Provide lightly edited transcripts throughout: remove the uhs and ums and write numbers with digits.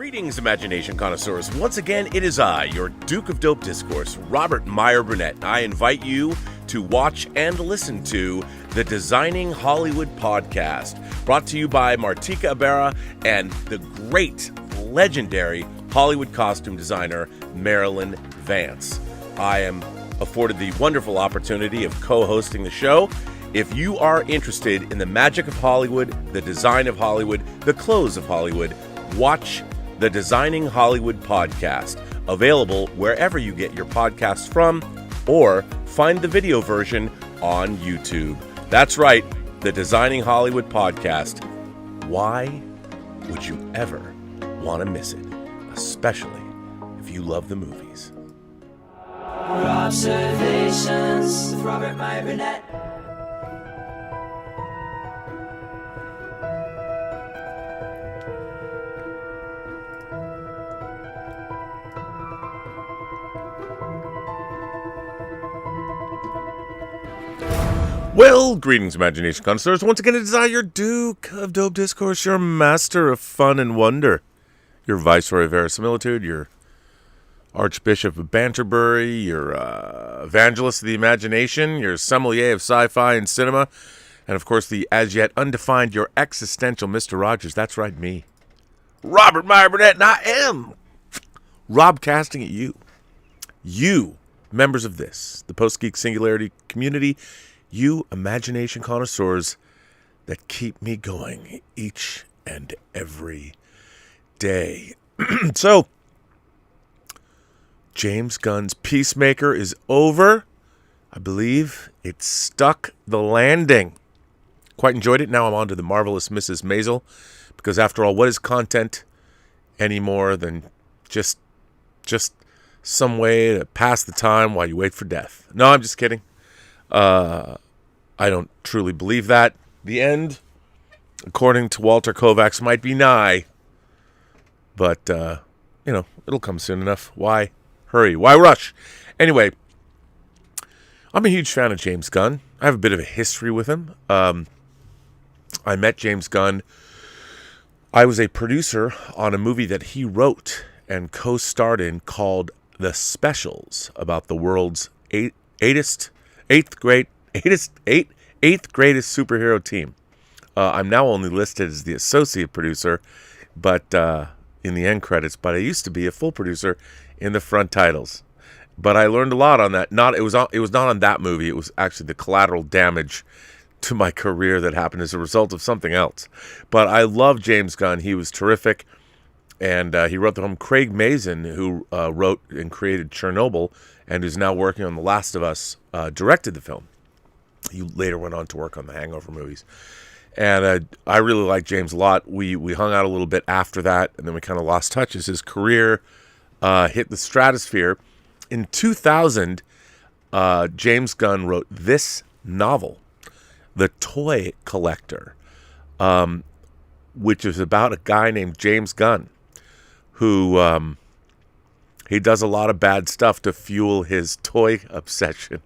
Greetings, Imagination Connoisseurs. Once again, it is I, your Duke of Dope Discourse, Robert Meyer Burnett. I invite you to watch and listen to the Designing Hollywood podcast, brought to you by Martika Ibarra and the great, legendary Hollywood costume designer, Marilyn Vance. I am afforded the wonderful opportunity of co-hosting the show. If you are interested in the magic of Hollywood, the design of Hollywood, the clothes of Hollywood, watch the Designing Hollywood podcast, available wherever you get your podcasts from, or find the video version on YouTube. That's right, the Designing Hollywood podcast. Why would you ever want to miss it? Especially if you love the movies. Robservations with Robert Meyer Burnett. Well, greetings, Imagination Connoisseurs. Once again, it is I, your Duke of Dope Discourse, your master of fun and wonder, your Viceroy of Verisimilitude, your Archbishop of Banterbury, your Evangelist of the Imagination, your Sommelier of Sci-Fi and Cinema, and, of course, the as-yet undefined, your existential Mr. Rogers. That's right, me. Robert Meyer Burnett, and I am Robcasting at you. You, members of this, the Post-Geek Singularity community, you Imagination Connoisseurs that keep me going each and every day. So, James Gunn's Peacemaker is over. I believe it stuck the landing. Quite enjoyed it. Now I'm on to the marvelous Mrs. Maisel, because after all, what is content any more than just some way to pass the time while you wait for death? No, I'm just kidding. I don't truly believe that. The end, according to Walter Kovacs, might be nigh. But, it'll come soon enough. Why hurry? Why rush? Anyway, I'm a huge fan of James Gunn. I have a bit of a history with him. I met James Gunn. I was a producer on a movie that he wrote and co-starred in called The Specials, about the world's eighth greatest superhero team. I'm now only listed as the associate producer, but in the end credits. But I used to be a full producer in the front titles. But I learned a lot on that. It was not on that movie. It was actually the collateral damage to my career that happened as a result of something else. But I love James Gunn. He was terrific, and he wrote the film. Craig Mazin, who wrote and created Chernobyl, and who's now working on The Last of Us, directed the film. He later went on to work on the Hangover movies. And I really like James a lot. We hung out a little bit after that, and then we kind of lost touch as his career hit the stratosphere. In 2000, James Gunn wrote this novel, The Toy Collector, which is about a guy named James Gunn who he does a lot of bad stuff to fuel his toy obsession.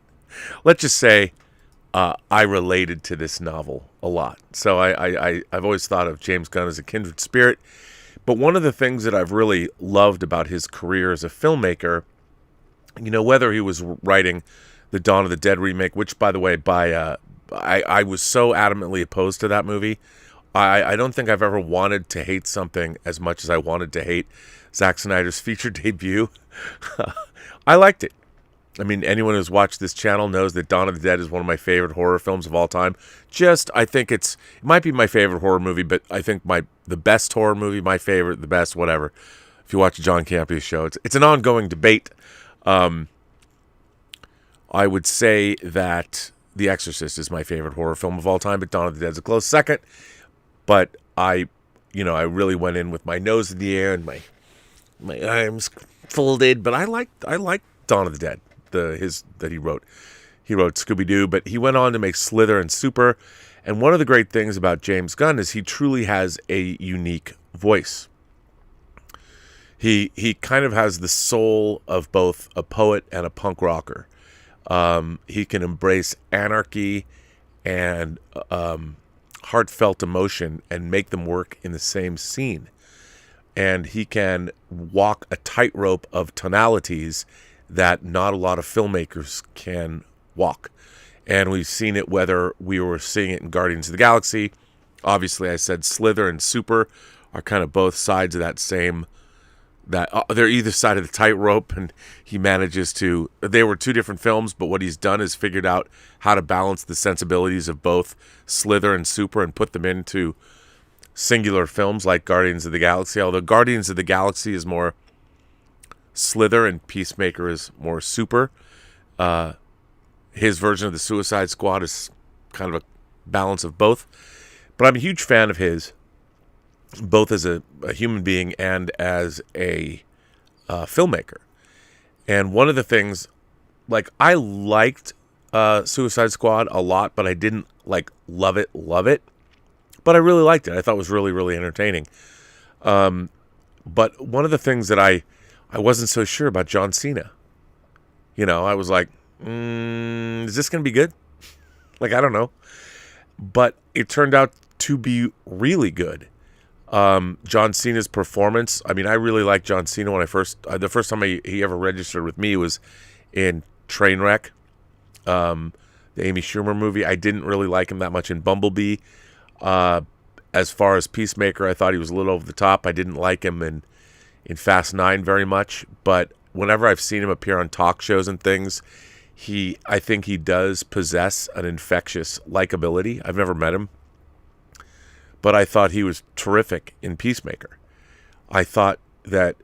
Let's just say I related to this novel a lot. So I've always thought of James Gunn as a kindred spirit. But one of the things that I've really loved about his career as a filmmaker, whether he was writing the Dawn of the Dead remake, which, by the way, I was so adamantly opposed to that movie. I don't think I've ever wanted to hate something as much as I wanted to hate Zack Snyder's feature debut. I liked it. I mean, anyone who's watched this channel knows that Dawn of the Dead is one of my favorite horror films of all time. I think it might be my favorite horror movie, but I think the best horror movie, my favorite, the best, whatever. If you watch John Campia's show, it's an ongoing debate. I would say that The Exorcist is my favorite horror film of all time, but Dawn of the Dead is a close second. But I really went in with my nose in the air and my arms folded. But I like Dawn of the Dead. That he wrote. He wrote Scooby-Doo, but he went on to make Slither and Super. And one of the great things about James Gunn is he truly has a unique voice. He kind of has the soul of both a poet and a punk rocker. He can embrace anarchy and heartfelt emotion and make them work in the same scene. and he can walk a tightrope of tonalities that not a lot of filmmakers can walk. And we've seen it whether we were seeing it in Guardians of the Galaxy. Obviously, I said Slither and Super are kind of both sides of that same, that they're either side of the tightrope, and he manages to, they were two different films, but what he's done is figured out how to balance the sensibilities of both Slither and Super and put them into singular films like Guardians of the Galaxy, although Guardians of the Galaxy is more Slither and Peacemaker is more Super. His version of the Suicide Squad is kind of a balance of both. But I'm a huge fan of his, both as a human being and as a filmmaker. And one of the things, like, I liked Suicide Squad a lot, but I didn't, like, love it. But I really liked it. I thought it was really, really entertaining. But one of the things that I wasn't so sure about John Cena. You know, I was like, is this going to be good? Like, I don't know. But it turned out to be really good. John Cena's performance, I mean, I really liked John Cena when the first time he ever registered with me was in Trainwreck, the Amy Schumer movie. I didn't really like him that much in Bumblebee. As far as Peacemaker, I thought he was a little over the top. I didn't like him in Fast 9 very much, but whenever I've seen him appear on talk shows and things, I think he does possess an infectious likability. I've never met him, but I thought he was terrific in Peacemaker. I thought that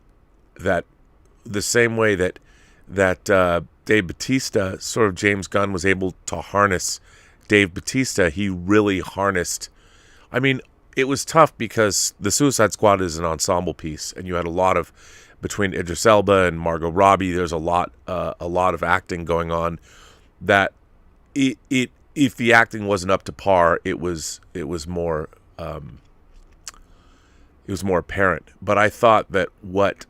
the same way that Dave Bautista, sort of James Gunn was able to harness Dave Bautista, he really harnessed. I mean, it was tough because the Suicide Squad is an ensemble piece, and you had a lot of, between Idris Elba and Margot Robbie, there's a lot of acting going on. That if the acting wasn't up to par, it was more apparent. But I thought that what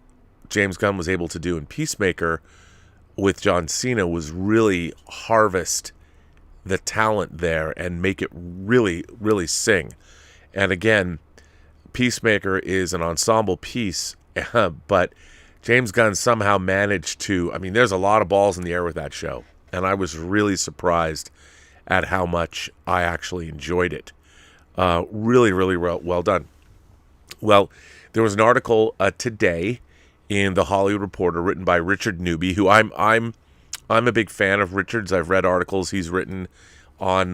James Gunn was able to do in Peacemaker with John Cena was really harvest the talent there and make it really, really sing. And again, Peacemaker is an ensemble piece, but James Gunn somehow managed to, I mean, there's a lot of balls in the air with that show, and I was really surprised at how much I actually enjoyed it. Really, really well done. Well, there was an article today in the Hollywood Reporter written by Richard Newby, who I'm a big fan of Richard's. I've read articles he's written on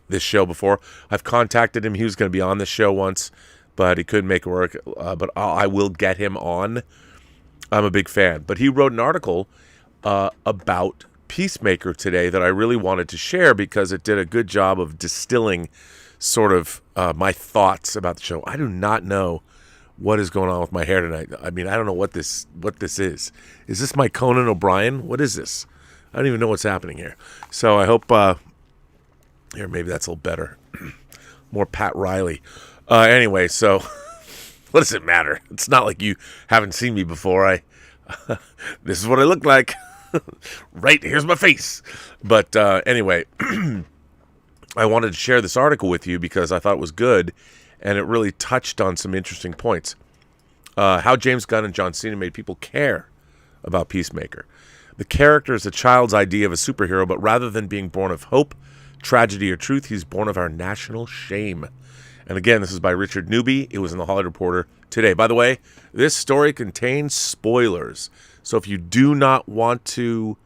this show before. I've contacted him. He was going to be on this show once, but he couldn't make it work. But I will get him on. I'm a big fan. But he wrote an article about Peacemaker today that I really wanted to share because it did a good job of distilling sort of my thoughts about the show. I do not know what is going on with my hair tonight. I mean, I don't know what this is. Is this my Conan O'Brien? What is this? I don't even know what's happening here. So I hope here, maybe that's a little better. More Pat Riley. Anyway, so what does it matter? It's not like you haven't seen me before. This is what I look like. Right, here's my face. But anyway, I wanted to share this article with you because I thought it was good, and it really touched on some interesting points. How James Gunn and John Cena made people care about Peacemaker. The character is a child's idea of a superhero, but rather than being born of hope, tragedy, or truth, he's born of our national shame. And again, this is by Richard Newby. It was in the Hollywood Reporter today. By the way, this story contains spoilers. So if you do not want to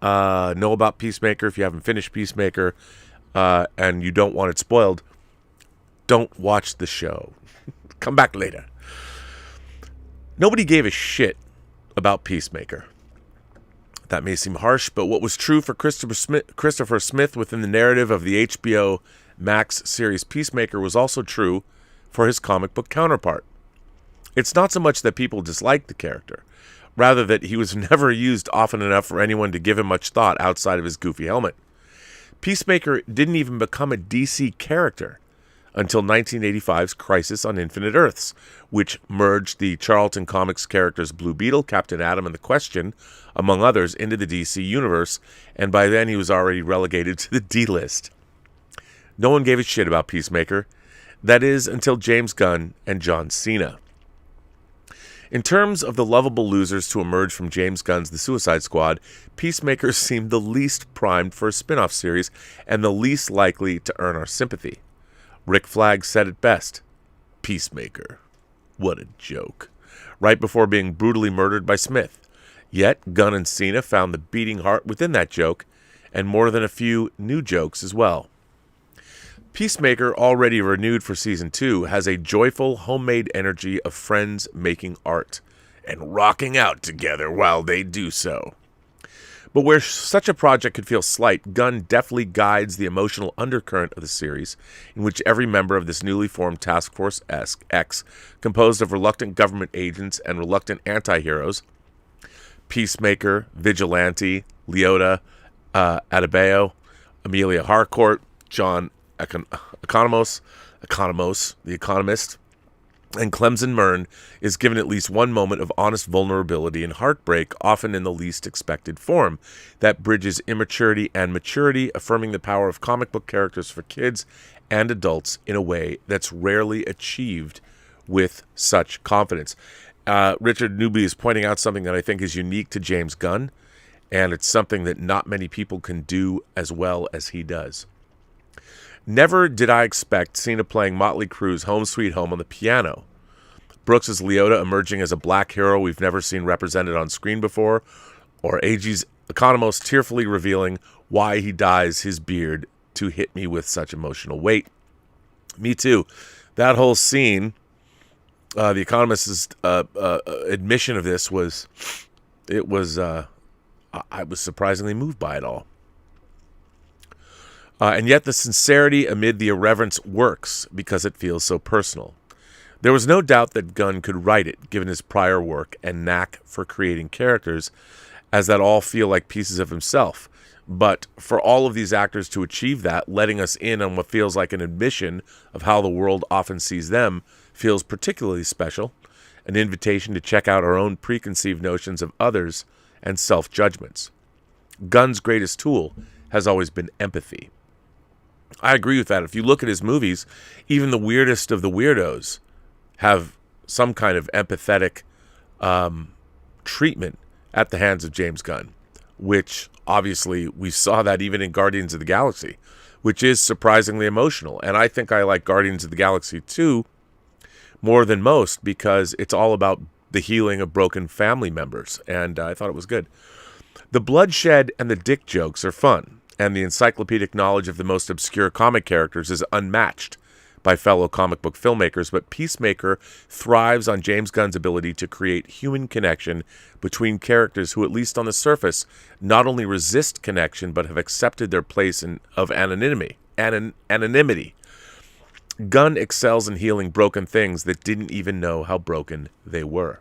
know about Peacemaker, if you haven't finished Peacemaker, and you don't want it spoiled, don't watch the show. Come back later. Nobody gave a shit about Peacemaker. That may seem harsh, but what was true for Christopher Smith within the narrative of the HBO Max series Peacemaker was also true for his comic book counterpart. It's not so much that people disliked the character, rather that he was never used often enough for anyone to give him much thought outside of his goofy helmet. Peacemaker didn't even become a DC character until 1985's Crisis on Infinite Earths, which merged the Charlton Comics characters Blue Beetle, Captain Atom, and The Question, among others, into the DC universe, and by then he was already relegated to the D-list. No one gave a shit about Peacemaker. That is, until James Gunn and John Cena. In terms of the lovable losers to emerge from James Gunn's The Suicide Squad, Peacemaker seemed the least primed for a spin-off series and the least likely to earn our sympathy. Rick Flag said it best. Peacemaker. What a joke. Right before being brutally murdered by Smith. Yet, Gunn and Cena found the beating heart within that joke, and more than a few new jokes as well. Peacemaker, already renewed for Season 2, has a joyful, homemade energy of friends making art and rocking out together while they do so. But where such a project could feel slight, Gunn deftly guides the emotional undercurrent of the series, in which every member of this newly formed Task Force X, composed of reluctant government agents and reluctant anti-heroes, Peacemaker, Vigilante, Leota, Adebayo, Amelia Harcourt, John Economos, The Economist, and Clemson Mern, is given at least one moment of honest vulnerability and heartbreak, often in the least expected form, that bridges immaturity and maturity, affirming the power of comic book characters for kids and adults in a way that's rarely achieved with such confidence. Richard Newby is pointing out something that I think is unique to James Gunn, and it's something that not many people can do as well as he does. Never did I expect Cena playing Motley Crue's Home Sweet Home on the piano, Brooks as Leota emerging as a black hero we've never seen represented on screen before, or AG's Economos tearfully revealing why he dyes his beard to hit me with such emotional weight. Me too. That whole scene, the Economist's admission of this was, I was surprisingly moved by it all. And yet the sincerity amid the irreverence works because it feels so personal. There was no doubt that Gunn could write it, given his prior work and knack for creating characters, as that all feel like pieces of himself. But for all of these actors to achieve that, letting us in on what feels like an admission of how the world often sees them, feels particularly special, an invitation to check out our own preconceived notions of others and self-judgments. Gunn's greatest tool has always been empathy. I agree with that. If you look at his movies, even the weirdest of the weirdos have some kind of empathetic treatment at the hands of James Gunn, which obviously we saw that even in Guardians of the Galaxy, which is surprisingly emotional. And I think I like Guardians of the Galaxy 2 more than most because it's all about the healing of broken family members, and I thought it was good. The bloodshed and the dick jokes are fun, and the encyclopedic knowledge of the most obscure comic characters is unmatched by fellow comic book filmmakers, but Peacemaker thrives on James Gunn's ability to create human connection between characters who, at least on the surface, not only resist connection, but have accepted their place of anonymity. Gunn excels in healing broken things that didn't even know how broken they were.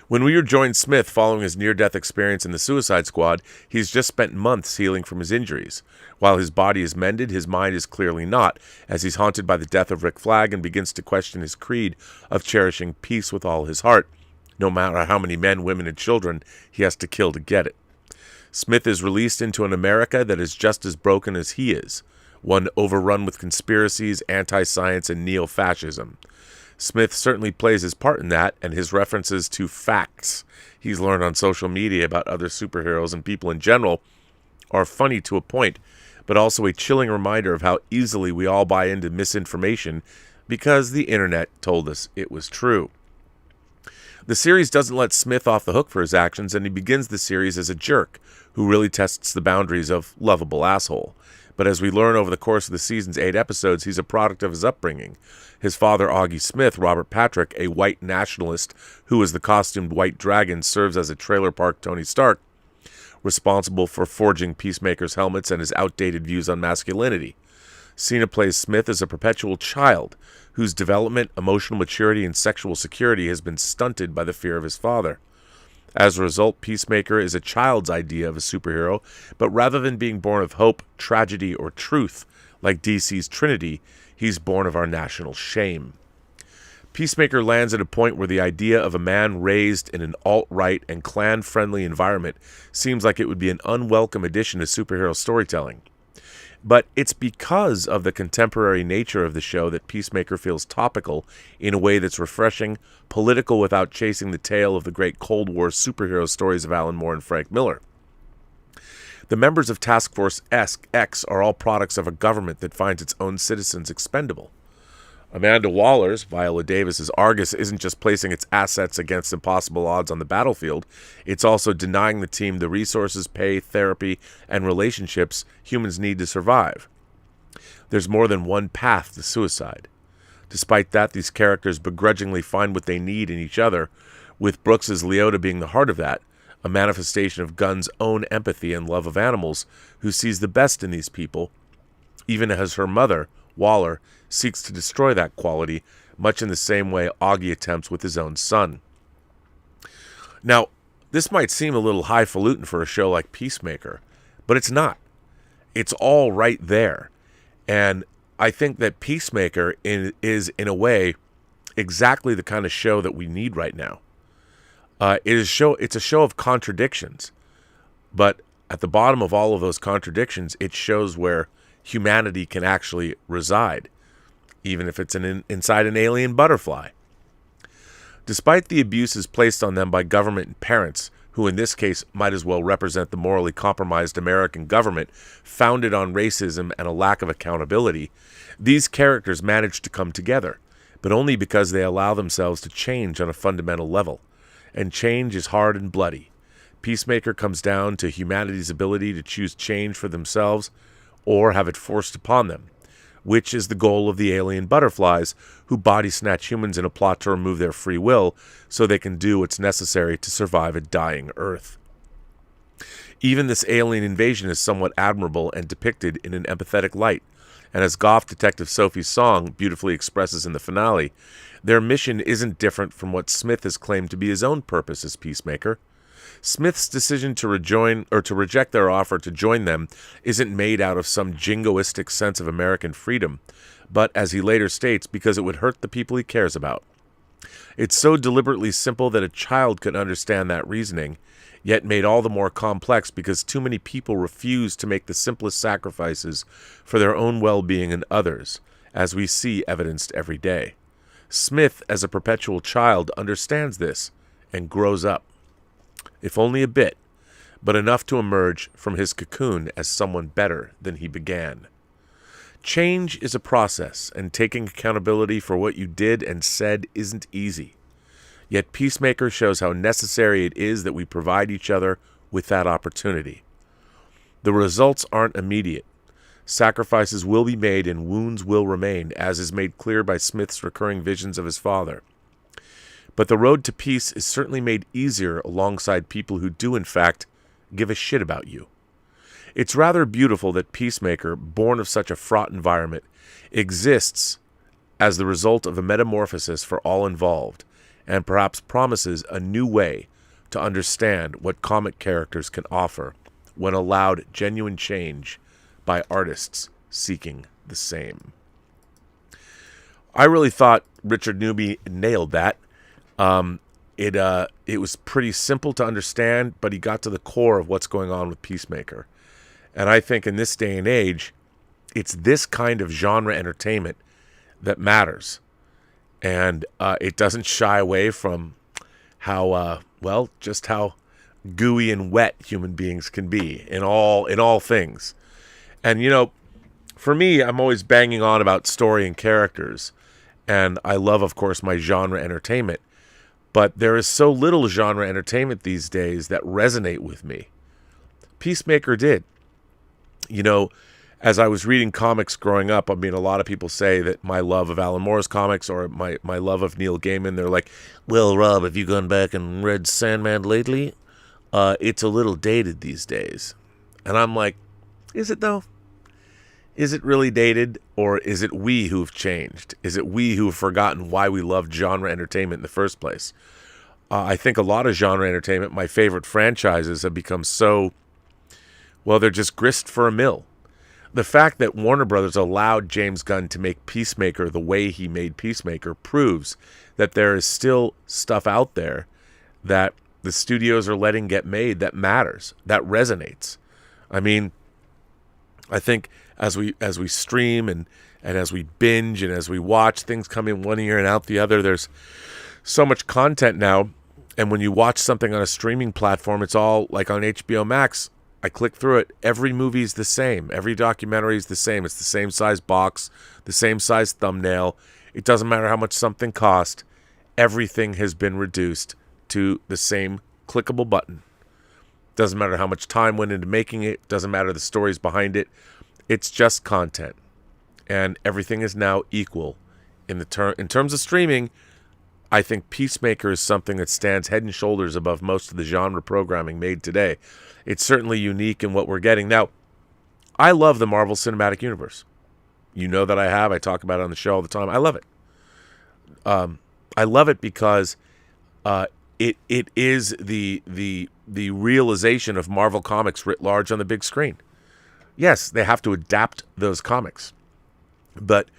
When we rejoined Smith following his near-death experience in the Suicide Squad, he's just spent months healing from his injuries. While his body is mended, his mind is clearly not, as he's haunted by the death of Rick Flag and begins to question his creed of cherishing peace with all his heart, no matter how many men, women, and children he has to kill to get it. Smith is released into an America that is just as broken as he is, one overrun with conspiracies, anti-science, and neo-fascism. Smith certainly plays his part in that, and his references to facts he's learned on social media about other superheroes and people in general are funny to a point, but also a chilling reminder of how easily we all buy into misinformation because the internet told us it was true. The series doesn't let Smith off the hook for his actions, and he begins the series as a jerk who really tests the boundaries of lovable asshole. But as we learn over the course of the season's 8 episodes, he's a product of his upbringing. His father, Augie Smith, Robert Patrick, a white nationalist who as the costumed White Dragon serves as a trailer park Tony Stark, responsible for forging Peacemaker's helmets and his outdated views on masculinity. Cena plays Smith as a perpetual child whose development, emotional maturity, and sexual security has been stunted by the fear of his father. As a result, Peacemaker is a child's idea of a superhero, but rather than being born of hope, tragedy, or truth, like DC's Trinity, he's born of our national shame. Peacemaker lands at a point where the idea of a man raised in an alt-right and Klan-friendly environment seems like it would be an unwelcome addition to superhero storytelling. But it's because of the contemporary nature of the show that Peacemaker feels topical in a way that's refreshing, political without chasing the tail of the great Cold War superhero stories of Alan Moore and Frank Miller. The members of Task Force X are all products of a government that finds its own citizens expendable. Amanda Waller's, Viola Davis's Argus, isn't just placing its assets against impossible odds on the battlefield, it's also denying the team the resources, pay, therapy, and relationships humans need to survive. There's more than one path to suicide. Despite that, these characters begrudgingly find what they need in each other, with Brooks's Leota being the heart of that, a manifestation of Gunn's own empathy and love of animals, who sees the best in these people, even as her mother, Waller, seeks to destroy that quality, much in the same way Augie attempts with his own son. Now, this might seem a little highfalutin for a show like Peacemaker, but it's not. It's all right there. And I think that Peacemaker is, in a way, exactly the kind of show that we need right now. It's a show of contradictions, but at the bottom of all of those contradictions, it shows where humanity can actually reside, even if it's inside an alien butterfly. Despite the abuses placed on them by government and parents, who in this case might as well represent the morally compromised American government, founded on racism and a lack of accountability, these characters manage to come together, but only because they allow themselves to change on a fundamental level. And change is hard and bloody. Peacemaker comes down to humanity's ability to choose change for themselves or have it forced upon them, which is the goal of the alien butterflies who body snatch humans in a plot to remove their free will so they can do what's necessary to survive a dying Earth. Even this alien invasion is somewhat admirable and depicted in an empathetic light, and as Goth Detective Sophie's song beautifully expresses in the finale, their mission isn't different from what Smith has claimed to be his own purpose as Peacemaker. Smith's decision to reject their offer to join them isn't made out of some jingoistic sense of American freedom, but, as he later states, because it would hurt the people he cares about. It's so deliberately simple that a child could understand that reasoning, yet made all the more complex because too many people refuse to make the simplest sacrifices for their own well-being and others, as we see evidenced every day. Smith, as a perpetual child, understands this and grows up. If only a bit, but enough to emerge from his cocoon as someone better than he began. Change is a process, and taking accountability for what you did and said isn't easy. Yet Peacemaker shows how necessary it is that we provide each other with that opportunity. The results aren't immediate. Sacrifices will be made and wounds will remain, as is made clear by Smith's recurring visions of his father. But the road to peace is certainly made easier alongside people who do, in fact, give a shit about you. It's rather beautiful that Peacemaker, born of such a fraught environment, exists as the result of a metamorphosis for all involved, and perhaps promises a new way to understand what comic characters can offer when allowed genuine change by artists seeking the same. I really thought Richard Newby nailed that. It was pretty simple to understand, but he got to the core of what's going on with Peacemaker. And I think in this day and age, it's this kind of genre entertainment that matters. And it doesn't shy away from how, just how gooey and wet human beings can be in all things. And, for me, I'm always banging on about story and characters. And I love, of course, my genre entertainment. But there is so little genre entertainment these days that resonate with me. Peacemaker did. As I was reading comics growing up, a lot of people say that my love of Alan Moore's comics or my love of Neil Gaiman, they're like, well, Rob, have you gone back and read Sandman lately? It's a little dated these days. And I'm like, is it though? Is it really dated, or is it we who've changed? Is it we who have forgotten why we loved genre entertainment in the first place? I think a lot of genre entertainment, my favorite franchises, have become so, they're just grist for a mill. The fact that Warner Brothers allowed James Gunn to make Peacemaker the way he made Peacemaker proves that there is still stuff out there that the studios are letting get made that matters, that resonates. I think as we stream and as we binge and as we watch, things come in one ear and out the other. There's so much content now. And when you watch something on a streaming platform, it's all like on HBO Max. I click through it. Every movie's the same. Every documentary is the same. It's the same size box, the same size thumbnail. It doesn't matter how much something cost. Everything has been reduced to the same clickable button. Doesn't matter how much time went into making it. Doesn't matter the stories behind it. It's just content. And everything is now equal. In terms of streaming, I think Peacemaker is something that stands head and shoulders above most of the genre programming made today. It's certainly unique in what we're getting. Now, I love the Marvel Cinematic Universe. You know that I have. I talk about it on the show all the time. I love it. I love it because it is the realization of Marvel Comics writ large on the big screen. Yes, they have to adapt those comics, but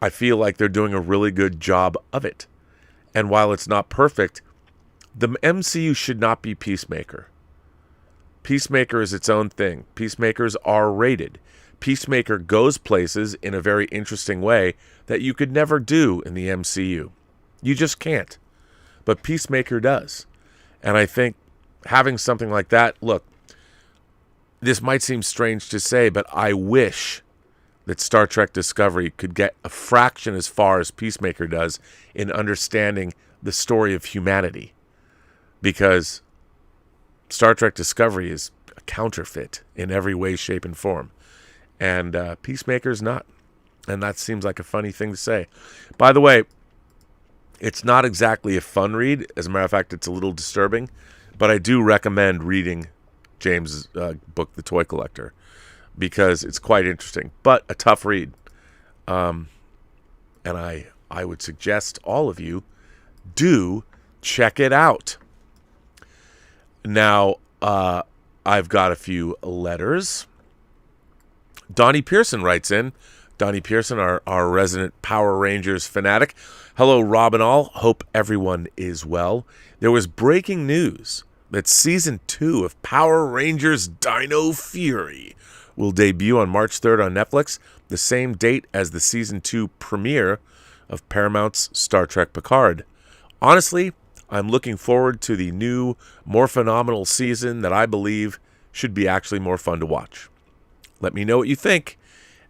I feel like they're doing a really good job of it. And while it's not perfect, the MCU should not be Peacemaker. Peacemaker is its own thing. Peacemaker's R-rated. Peacemaker goes places in a very interesting way that you could never do in the MCU. You just can't. But Peacemaker does. And I think having something like that, look, this might seem strange to say, but I wish that Star Trek Discovery could get a fraction as far as Peacemaker does in understanding the story of humanity. Because Star Trek Discovery is a counterfeit in every way, shape, and form. And Peacemaker's not. And that seems like a funny thing to say. By the way, it's not exactly a fun read. As a matter of fact, it's a little disturbing. But I do recommend reading James' book, The Toy Collector, because it's quite interesting, but a tough read. And I would suggest all of you do check it out. Now, I've got a few letters. Donny Pearson writes in. Donny Pearson, our resident Power Rangers fanatic. Hello, Rob and all. Hope everyone is well. There was breaking news that Season 2 of Power Rangers Dino Fury will debut on March 3rd on Netflix, the same date as the Season 2 premiere of Paramount's Star Trek Picard. Honestly, I'm looking forward to the new, more phenomenal season that I believe should be actually more fun to watch. Let me know what you think,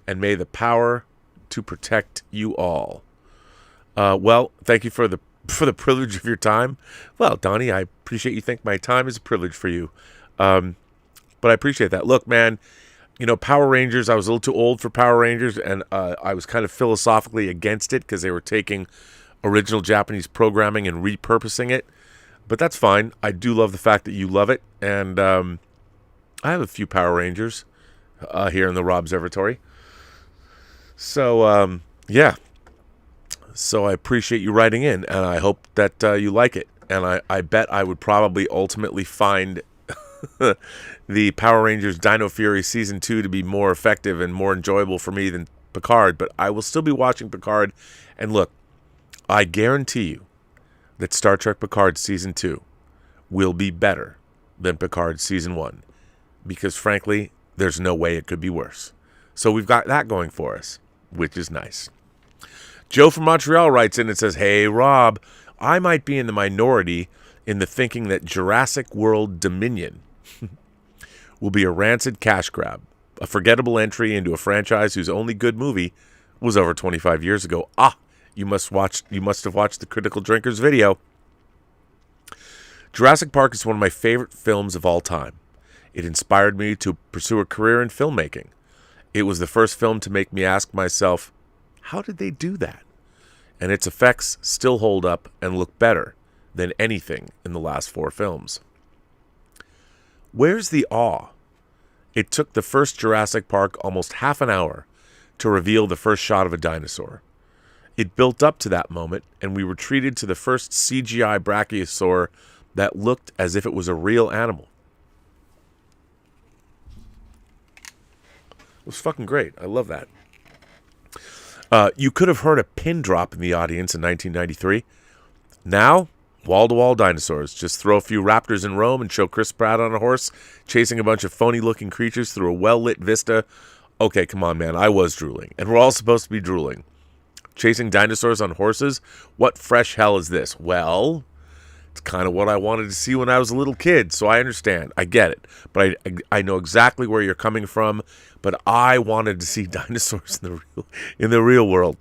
and may the power to protect you all. Well, thank you for the privilege of your time. Well, Donnie, I appreciate you think my time is a privilege for you. But I appreciate that. Look, man, Power Rangers, I was a little too old for Power Rangers, and I was kind of philosophically against it because they were taking original Japanese programming and repurposing it. But that's fine. I do love the fact that you love it. And I have a few Power Rangers here in the Robservatory. So, yeah. So I appreciate you writing in, and I hope that you like it. And I bet I would probably ultimately find the Power Rangers Dino Fury Season 2 to be more effective and more enjoyable for me than Picard. But I will still be watching Picard. And look, I guarantee you that Star Trek Picard Season 2 will be better than Picard Season 1. Because frankly, there's no way it could be worse. So we've got that going for us, which is nice. Joe from Montreal writes in and says, "Hey, Rob, I might be in the minority in the thinking that Jurassic World Dominion will be a rancid cash grab, a forgettable entry into a franchise whose only good movie was over 25 years ago. You must have watched the Critical Drinkers video. Jurassic Park is one of my favorite films of all time. It inspired me to pursue a career in filmmaking. It was the first film to make me ask myself, how did they do that? And its effects still hold up and look better than anything in the last 4 films. Where's the awe? It took the first Jurassic Park almost half an hour to reveal the first shot of a dinosaur. It built up to that moment, and we were treated to the first CGI brachiosaur that looked as if it was a real animal. It was fucking great. I love that. You could have heard a pin drop in the audience in 1993. Now, wall-to-wall dinosaurs. Just throw a few raptors in Rome and show Chris Pratt on a horse chasing a bunch of phony-looking creatures through a well-lit vista Okay, come on, man. I was drooling. And we're all supposed to be drooling. Chasing dinosaurs on horses? What fresh hell is this? Well, it's kind of what I wanted to see when I was a little kid, so I understand. I get it. But I know exactly where you're coming from, but I wanted to see dinosaurs in the real world.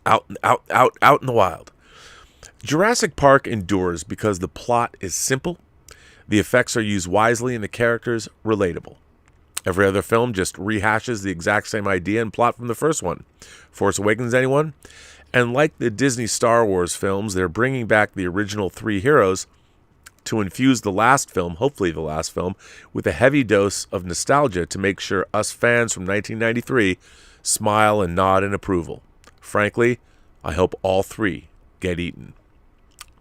Out in the wild. Jurassic Park endures because the plot is simple, the effects are used wisely, and the characters relatable. Every other film just rehashes the exact same idea and plot from the first one. Force Awakens, anyone? And like the Disney Star Wars films, they're bringing back the original 3 heroes to infuse the last film, hopefully the last film, with a heavy dose of nostalgia to make sure us fans from 1993 smile and nod in approval. Frankly, I hope all 3 get eaten.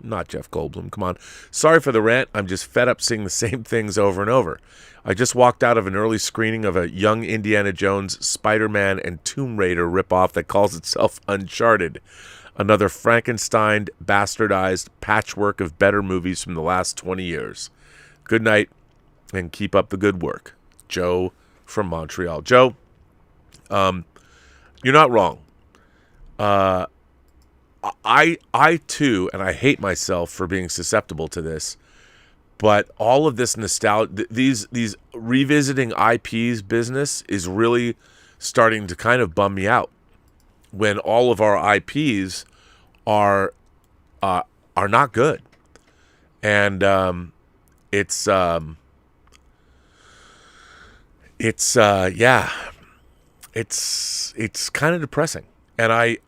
Not Jeff Goldblum, come on. Sorry for the rant, I'm just fed up seeing the same things over and over. I just walked out of an early screening of a young Indiana Jones, Spider-Man, and Tomb Raider ripoff that calls itself Uncharted. Another Frankenstein, bastardized patchwork of better movies from the last 20 years. Good night, and keep up the good work. Joe from Montreal. Joe, you're not wrong. I too, and I hate myself for being susceptible to this, but all of this nostalgia, these revisiting IPs business is really starting to kind of bum me out. When all of our IPs are not good, and it's kind of depressing. And I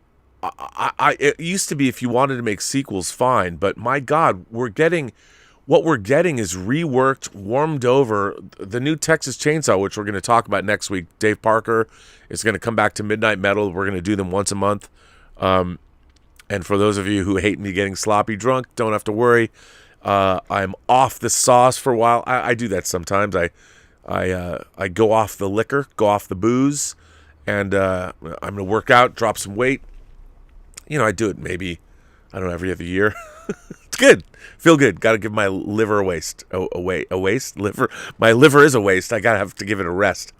it used to be if you wanted to make sequels, fine, but my God, what we're getting is reworked, warmed over. The new Texas Chainsaw, which we're going to talk about next week. Dave Parker is going to come back to Midnight Metal. We're going to do them once a month. And for those of you who hate me getting sloppy drunk, don't have to worry. I'm off the sauce for a while. I do that sometimes. I go off the liquor, go off the booze, and I'm going to work out, drop some weight. You know, I do it maybe, I don't know, every other year. It's good. Feel good. Got to give my liver a waste. A waste? Liver? My liver is a waste. I got to have to give it a rest.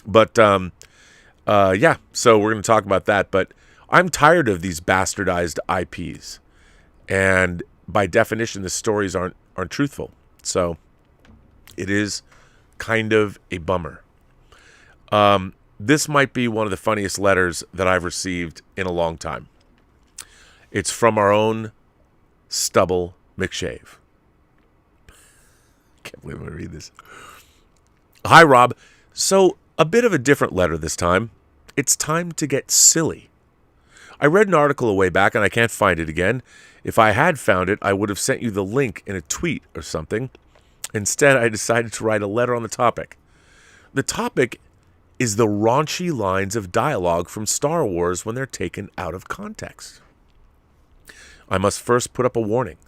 But, yeah, so we're going to talk about that. But I'm tired of these bastardized IPs. And by definition, the stories aren't truthful. So it is kind of a bummer. This might be one of the funniest letters that I've received in a long time. It's from our own Stubble McShave. Can't believe I'm going to read this. Hi, Rob. So, a bit of a different letter this time. It's time to get silly. I read an article a way back and I can't find it again. If I had found it, I would have sent you the link in a tweet or something. Instead, I decided to write a letter on the topic. The topic is the raunchy lines of dialogue from Star Wars when they're taken out of context. I must first put up a warning.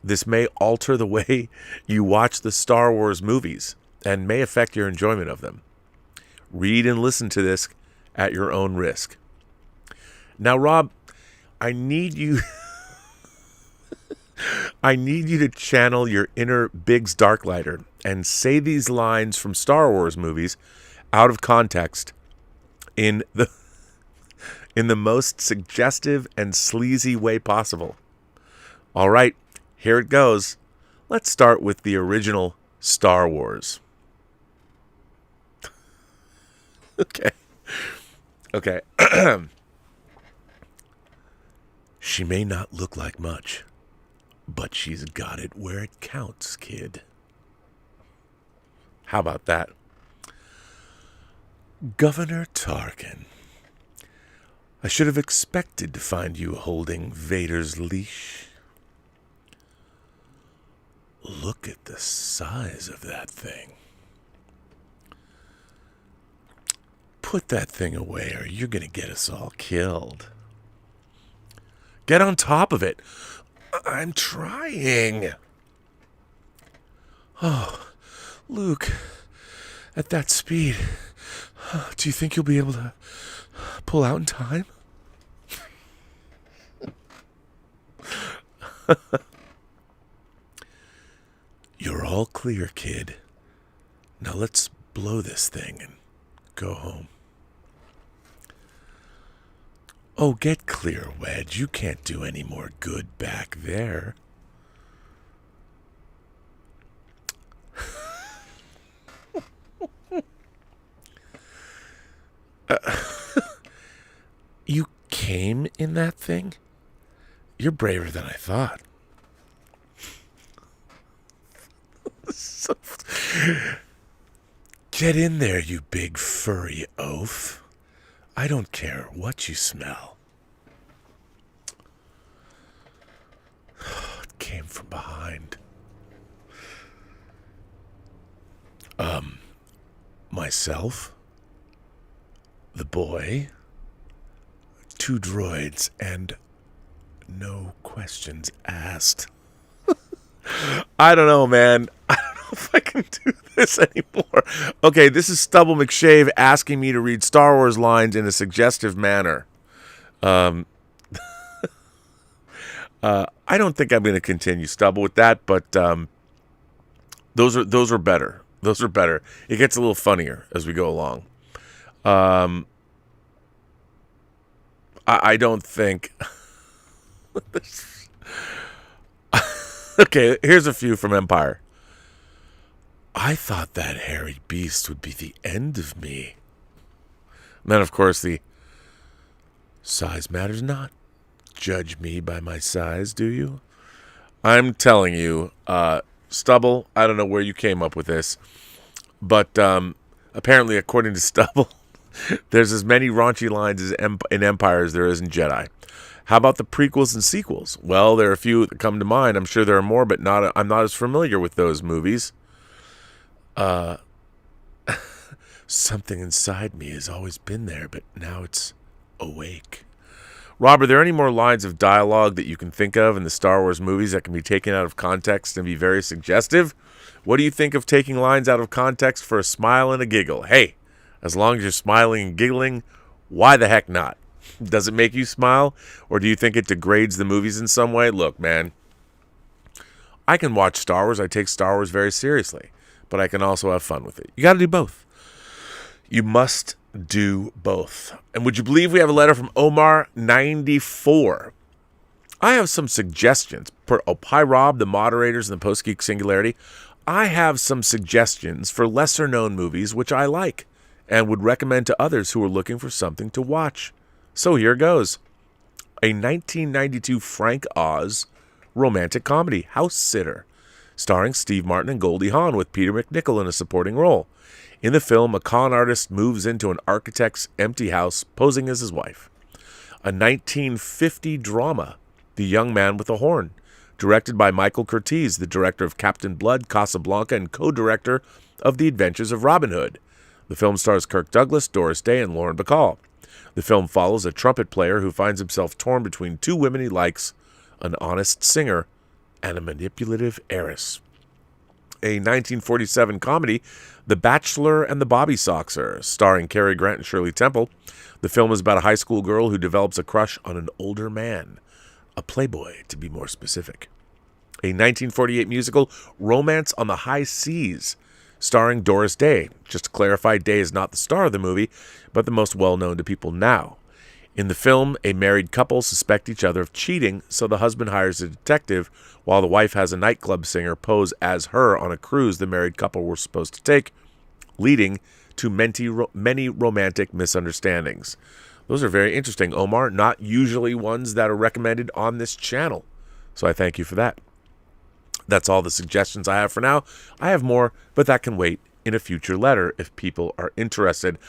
This may alter the way you watch the Star Wars movies and may affect your enjoyment of them. Read and listen to this at your own risk. Now, Rob, I need you to channel your inner Biggs Darklighter and say these lines from Star Wars movies out of context in the most suggestive and sleazy way possible. All right, here it goes. Let's start with the original Star Wars. Okay. She may not look like much, but she's got it where it counts, kid. How about that? Governor Tarkin. I should have expected to find you holding Vader's leash. Look at the size of that thing. Put that thing away or you're going to get us all killed. Get on top of it. I'm trying. Oh, Luke, at that speed, do you think you'll be able to pull out in time? You're all clear, kid. Now let's blow this thing and go home. Oh, get clear, Wedge. You can't do any more good back there. You came in that thing? You're braver than I thought. Get in there, you big furry oaf. I don't care what you smell. It came from behind. Myself, the boy, 2 droids, and no questions asked. I don't know, man. I don't know if I can do this anymore. Okay, this is Stubble McShave asking me to read Star Wars lines in a suggestive manner. I don't think I'm going to continue, Stubble, with that, but those are better. Those are better. It gets a little funnier as we go along. I don't think... Okay, here's a few from Empire. I thought that hairy beast would be the end of me. And then, of course, the size matters not. Judge me by my size, do you? I'm telling you, Stubble, I don't know where you came up with this, but apparently, according to Stubble, there's as many raunchy lines in Empire as there is in Jedi. How about the prequels and sequels? Well, there are a few that come to mind. I'm sure there are more, but I'm not as familiar with those movies. Something inside me has always been there, but now it's awake. Rob, are there any more lines of dialogue that you can think of in the Star Wars movies that can be taken out of context and be very suggestive? What do you think of taking lines out of context for a smile and a giggle? Hey, as long as you're smiling and giggling, why the heck not? Does it make you smile? Or do you think it degrades the movies in some way? Look, man, I can watch Star Wars. I take Star Wars very seriously. But I can also have fun with it. You got to do both. You must do both. And would you believe we have a letter from Omar, 94. I have some suggestions. Hi, Rob, the moderators, and the Post-Geek Singularity. I have some suggestions for lesser-known movies which I like and would recommend to others who are looking for something to watch. So here goes. A 1992 Frank Oz romantic comedy, House Sitter, starring Steve Martin and Goldie Hawn, with Peter MacNicol in a supporting role. In the film, a con artist moves into an architect's empty house, posing as his wife. A 1950 drama, The Young Man with a Horn, directed by Michael Curtiz, the director of Captain Blood, Casablanca, and co-director of The Adventures of Robin Hood. The film stars Kirk Douglas, Doris Day, and Lauren Bacall. The film follows a trumpet player who finds himself torn between 2 women he likes, an honest singer and a manipulative heiress. A 1947 comedy, The Bachelor and the Bobby Soxer, starring Cary Grant and Shirley Temple. The film is about a high school girl who develops a crush on an older man, a playboy to be more specific. A 1948 musical, Romance on the High Seas, starring Doris Day. Just to clarify, Day is not the star of the movie, but the most well-known to people now. In the film, a married couple suspect each other of cheating, so the husband hires a detective, while the wife has a nightclub singer pose as her on a cruise the married couple were supposed to take, leading to many romantic misunderstandings. Those are very interesting, Omar. Not usually ones that are recommended on this channel, so I thank you for that. That's all the suggestions I have for now. I have more, but that can wait in a future letter if people are interested.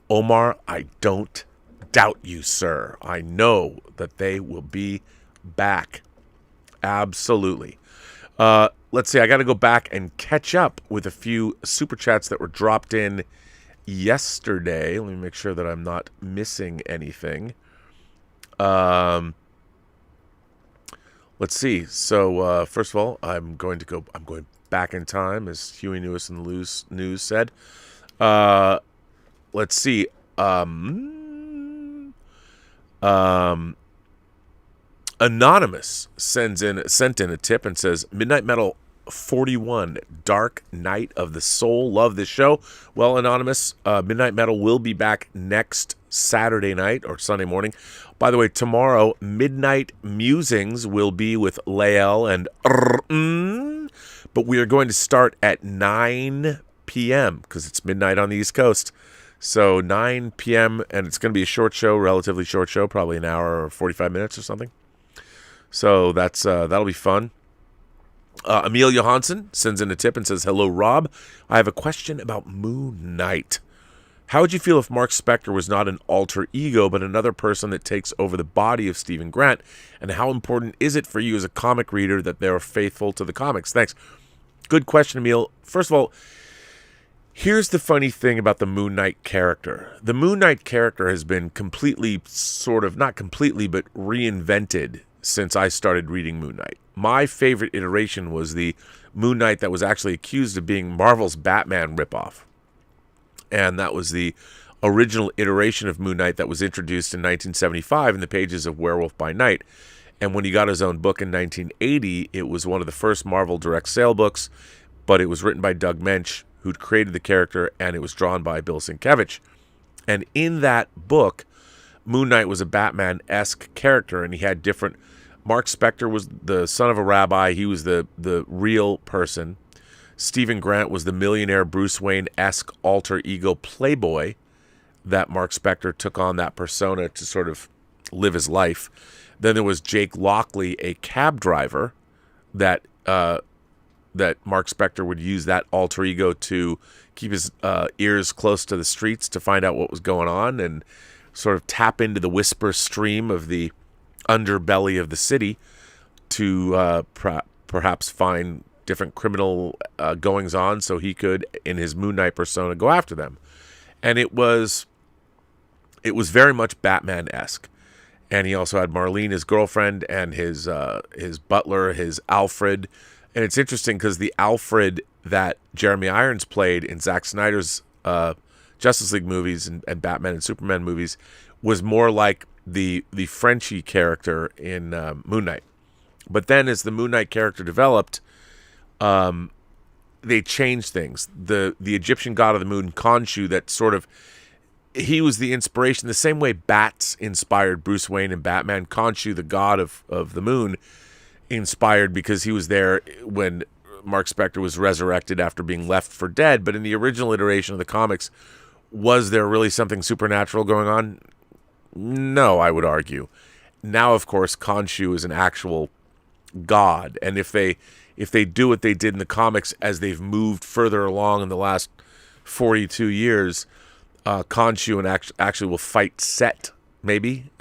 Omar, I don't doubt you, sir. I know that they will be back. Absolutely. Let's see. I got to go back and catch up with a few super chats that were dropped in yesterday. Let me make sure that I'm not missing anything. Let's see. So first of all, I'm going back in time, as Huey Lewis and the News said. Let's see. Anonymous sent in a tip and says, Midnight Metal 41, Dark Night of the Soul. Love this show. Well, Anonymous, Midnight Metal will be back next Saturday night or Sunday morning. By the way, tomorrow, Midnight Musings will be with Lael and but we are going to start at 9 p.m. because it's midnight on the East Coast. So 9 p.m. and it's going to be a short show, relatively short show, probably an hour or 45 minutes or something. So that'll be fun. Emil Johansson sends in a tip and says, "Hello, Rob. I have a question about Moon Knight. How would you feel if Mark Spector was not an alter ego, but another person that takes over the body of Stephen Grant? And how important is it for you as a comic reader that they're faithful to the comics?" Thanks. Good question, Emil. First of all, here's the funny thing about the Moon Knight character. The Moon Knight character has been completely, sort of, not completely, but reinvented since I started reading Moon Knight. My favorite iteration was the Moon Knight that was actually accused of being Marvel's Batman ripoff. And that was the original iteration of Moon Knight that was introduced in 1975 in the pages of Werewolf by Night. And when he got his own book in 1980, it was one of the first Marvel direct sale books, but it was written by Doug Mensch, who'd created the character, and it was drawn by Bill Sienkiewicz. And in that book, Moon Knight was a Batman-esque character, and he had different... Mark Spector was the son of a rabbi. He was the real person. Stephen Grant was the millionaire Bruce Wayne-esque alter ego playboy that Mark Spector took on that persona to sort of live his life. Then there was Jake Lockley, a cab driver that Mark Spector would use that alter ego to keep his ears close to the streets to find out what was going on and sort of tap into the whisper stream of the underbelly of the city to perhaps find different criminal goings on so he could, in his Moon Knight persona, go after them. And it was very much Batman-esque. And he also had Marlene, his girlfriend, and his butler, his Alfred. And it's interesting because the Alfred that Jeremy Irons played in Zack Snyder's Justice League movies and Batman and Superman movies was more like the Frenchie character in Moon Knight. But then as the Moon Knight character developed, they changed things. The Egyptian god of the moon, Khonshu, that sort of... He was the inspiration, the same way bats inspired Bruce Wayne and Batman. Khonshu, the god of the moon, inspired because he was there when Mark Spector was resurrected after being left for dead. But in the original iteration of the comics, was there really something supernatural going on? No, I would argue. Now, of course, Khonshu is an actual god. And if they do what they did in the comics as they've moved further along in the last 42 years... Khonshu and actually will fight Set, maybe,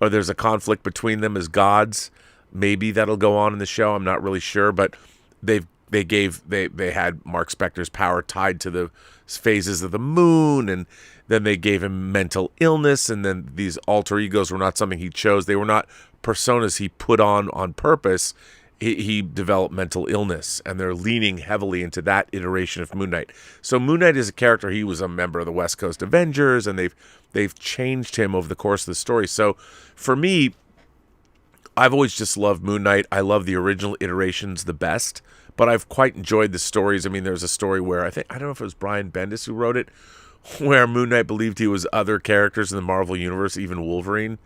or there's a conflict between them as gods. Maybe that'll go on in the show. I'm not really sure, but they had Mark Spector's power tied to the phases of the moon, and then they gave him mental illness, and then these alter egos were not something he chose. They were not personas he put on purpose. He developed mental illness, and they're leaning heavily into that iteration of Moon Knight. So Moon Knight is a character. He was a member of the West Coast Avengers, and they've changed him over the course of the story. So for me, I've always just loved Moon Knight. I love the original iterations the best, but I've quite enjoyed the stories. I mean, there's a story where I don't know if it was Brian Bendis who wrote it, where Moon Knight believed he was other characters in the Marvel Universe, even Wolverine.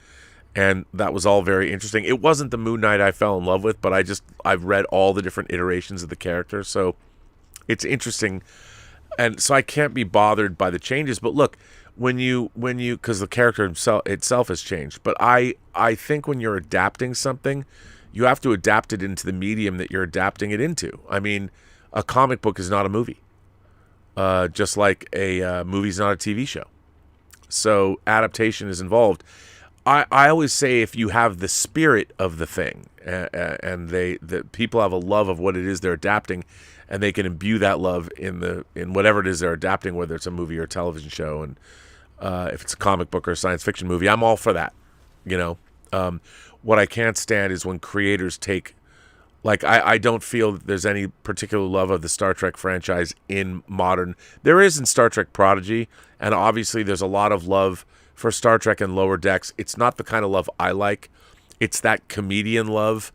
And that was all very interesting. It wasn't the Moon Knight I fell in love with, but I've read all the different iterations of the character, so it's interesting. And so I can't be bothered by the changes. But look, when you because the character itself has changed. But I think when you're adapting something, you have to adapt it into the medium that you're adapting it into. I mean, a comic book is not a movie, just like a movie's not a TV show. So adaptation is involved. I always say if you have the spirit of the thing and the people have a love of what it is they're adapting, and they can imbue that love in whatever it is they're adapting, whether it's a movie or a television show, and if it's a comic book or a science fiction movie, I'm all for that. What I can't stand is when creators take, like, I don't feel that there's any particular love of the Star Trek franchise in modern. There is in Star Trek Prodigy, and obviously there's a lot of love for Star Trek and Lower Decks. It's not the kind of love I like. It's that comedian love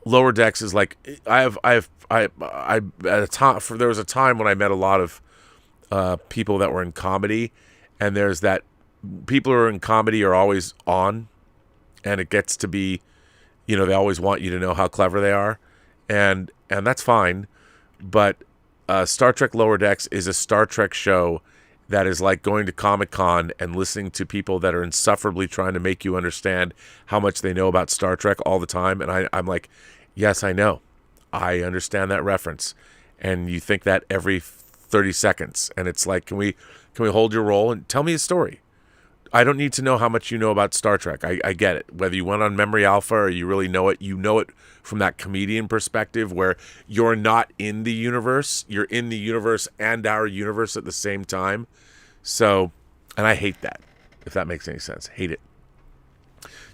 Lower Decks is like I at a time there was a time when I met a lot of people that were in comedy, and there's that people who are in comedy are always on, and it gets to be, you know, they always want you to know how clever they are, and that's fine, but Star Trek Lower Decks is a Star Trek show that is like going to Comic-Con and listening to people that are insufferably trying to make you understand how much they know about Star Trek all the time. And I'm like, yes, I know. I understand that reference. And you think that every 30 seconds. And it's like, can we hold your role and tell me a story? I don't need to know how much you know about Star Trek. I get it. Whether you went on Memory Alpha or you really know it from that comedian perspective where you're not in the universe. You're in the universe and our universe at the same time. So, and I hate that, if that makes any sense. Hate it.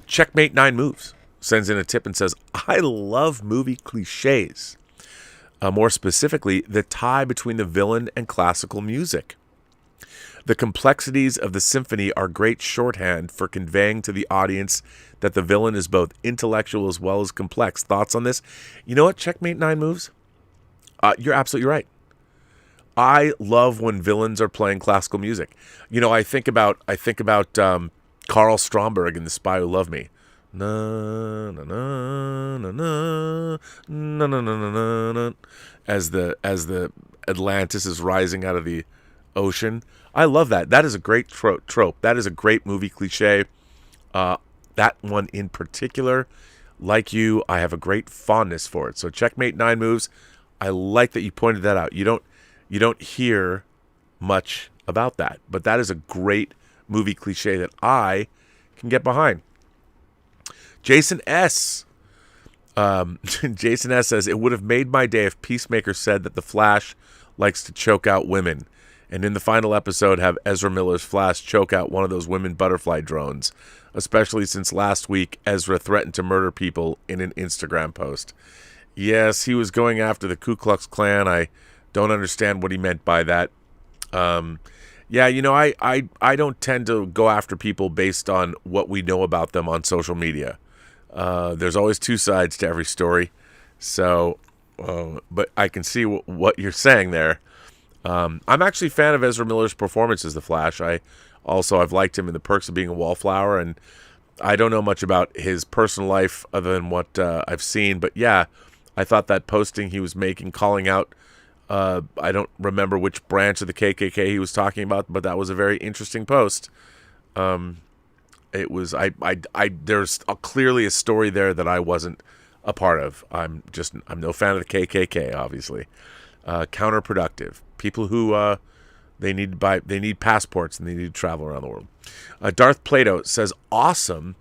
Checkmate 9 Moves sends in a tip and says, I love movie cliches. More specifically, the tie between the villain and classical music. The complexities of the symphony are great shorthand for conveying to the audience that the villain is both intellectual as well as complex. Thoughts on this? You know what, Checkmate 9 Moves? You're absolutely right. I love when villains are playing classical music. You know, I think about Carl Stromberg in The Spy Who Loved Me. Na na na na na na na na na, as the Atlantis is rising out of the ocean. I love that. That is a great trope. That is a great movie cliche. That one in particular, like you, I have a great fondness for it. So Checkmate 9 Moves. I like that you pointed that out. You don't hear much about that, but that is a great movie cliche that I can get behind. Jason S. Jason S. says, it would have made my day if Peacemaker said that the Flash likes to choke out women, and in the final episode have Ezra Miller's Flash choke out one of those women butterfly drones, especially since last week Ezra threatened to murder people in an Instagram post. Yes, he was going after the Ku Klux Klan. I don't understand what he meant by that. Yeah, you know, I don't tend to go after people based on what we know about them on social media. There's always two sides to every story. So, but I can see what you're saying there. I'm actually a fan of Ezra Miller's performance as the Flash. I've liked him in The Perks of Being a Wallflower, and I don't know much about his personal life other than what I've seen. But yeah, I thought that posting he was making, calling out, I don't remember which branch of the KKK he was talking about, but that was a very interesting post. It was there's clearly a story there that I wasn't a part of. I'm no fan of the KKK, obviously. Counterproductive. People who they need passports and they need to travel around the world. Darth Plato says, awesome,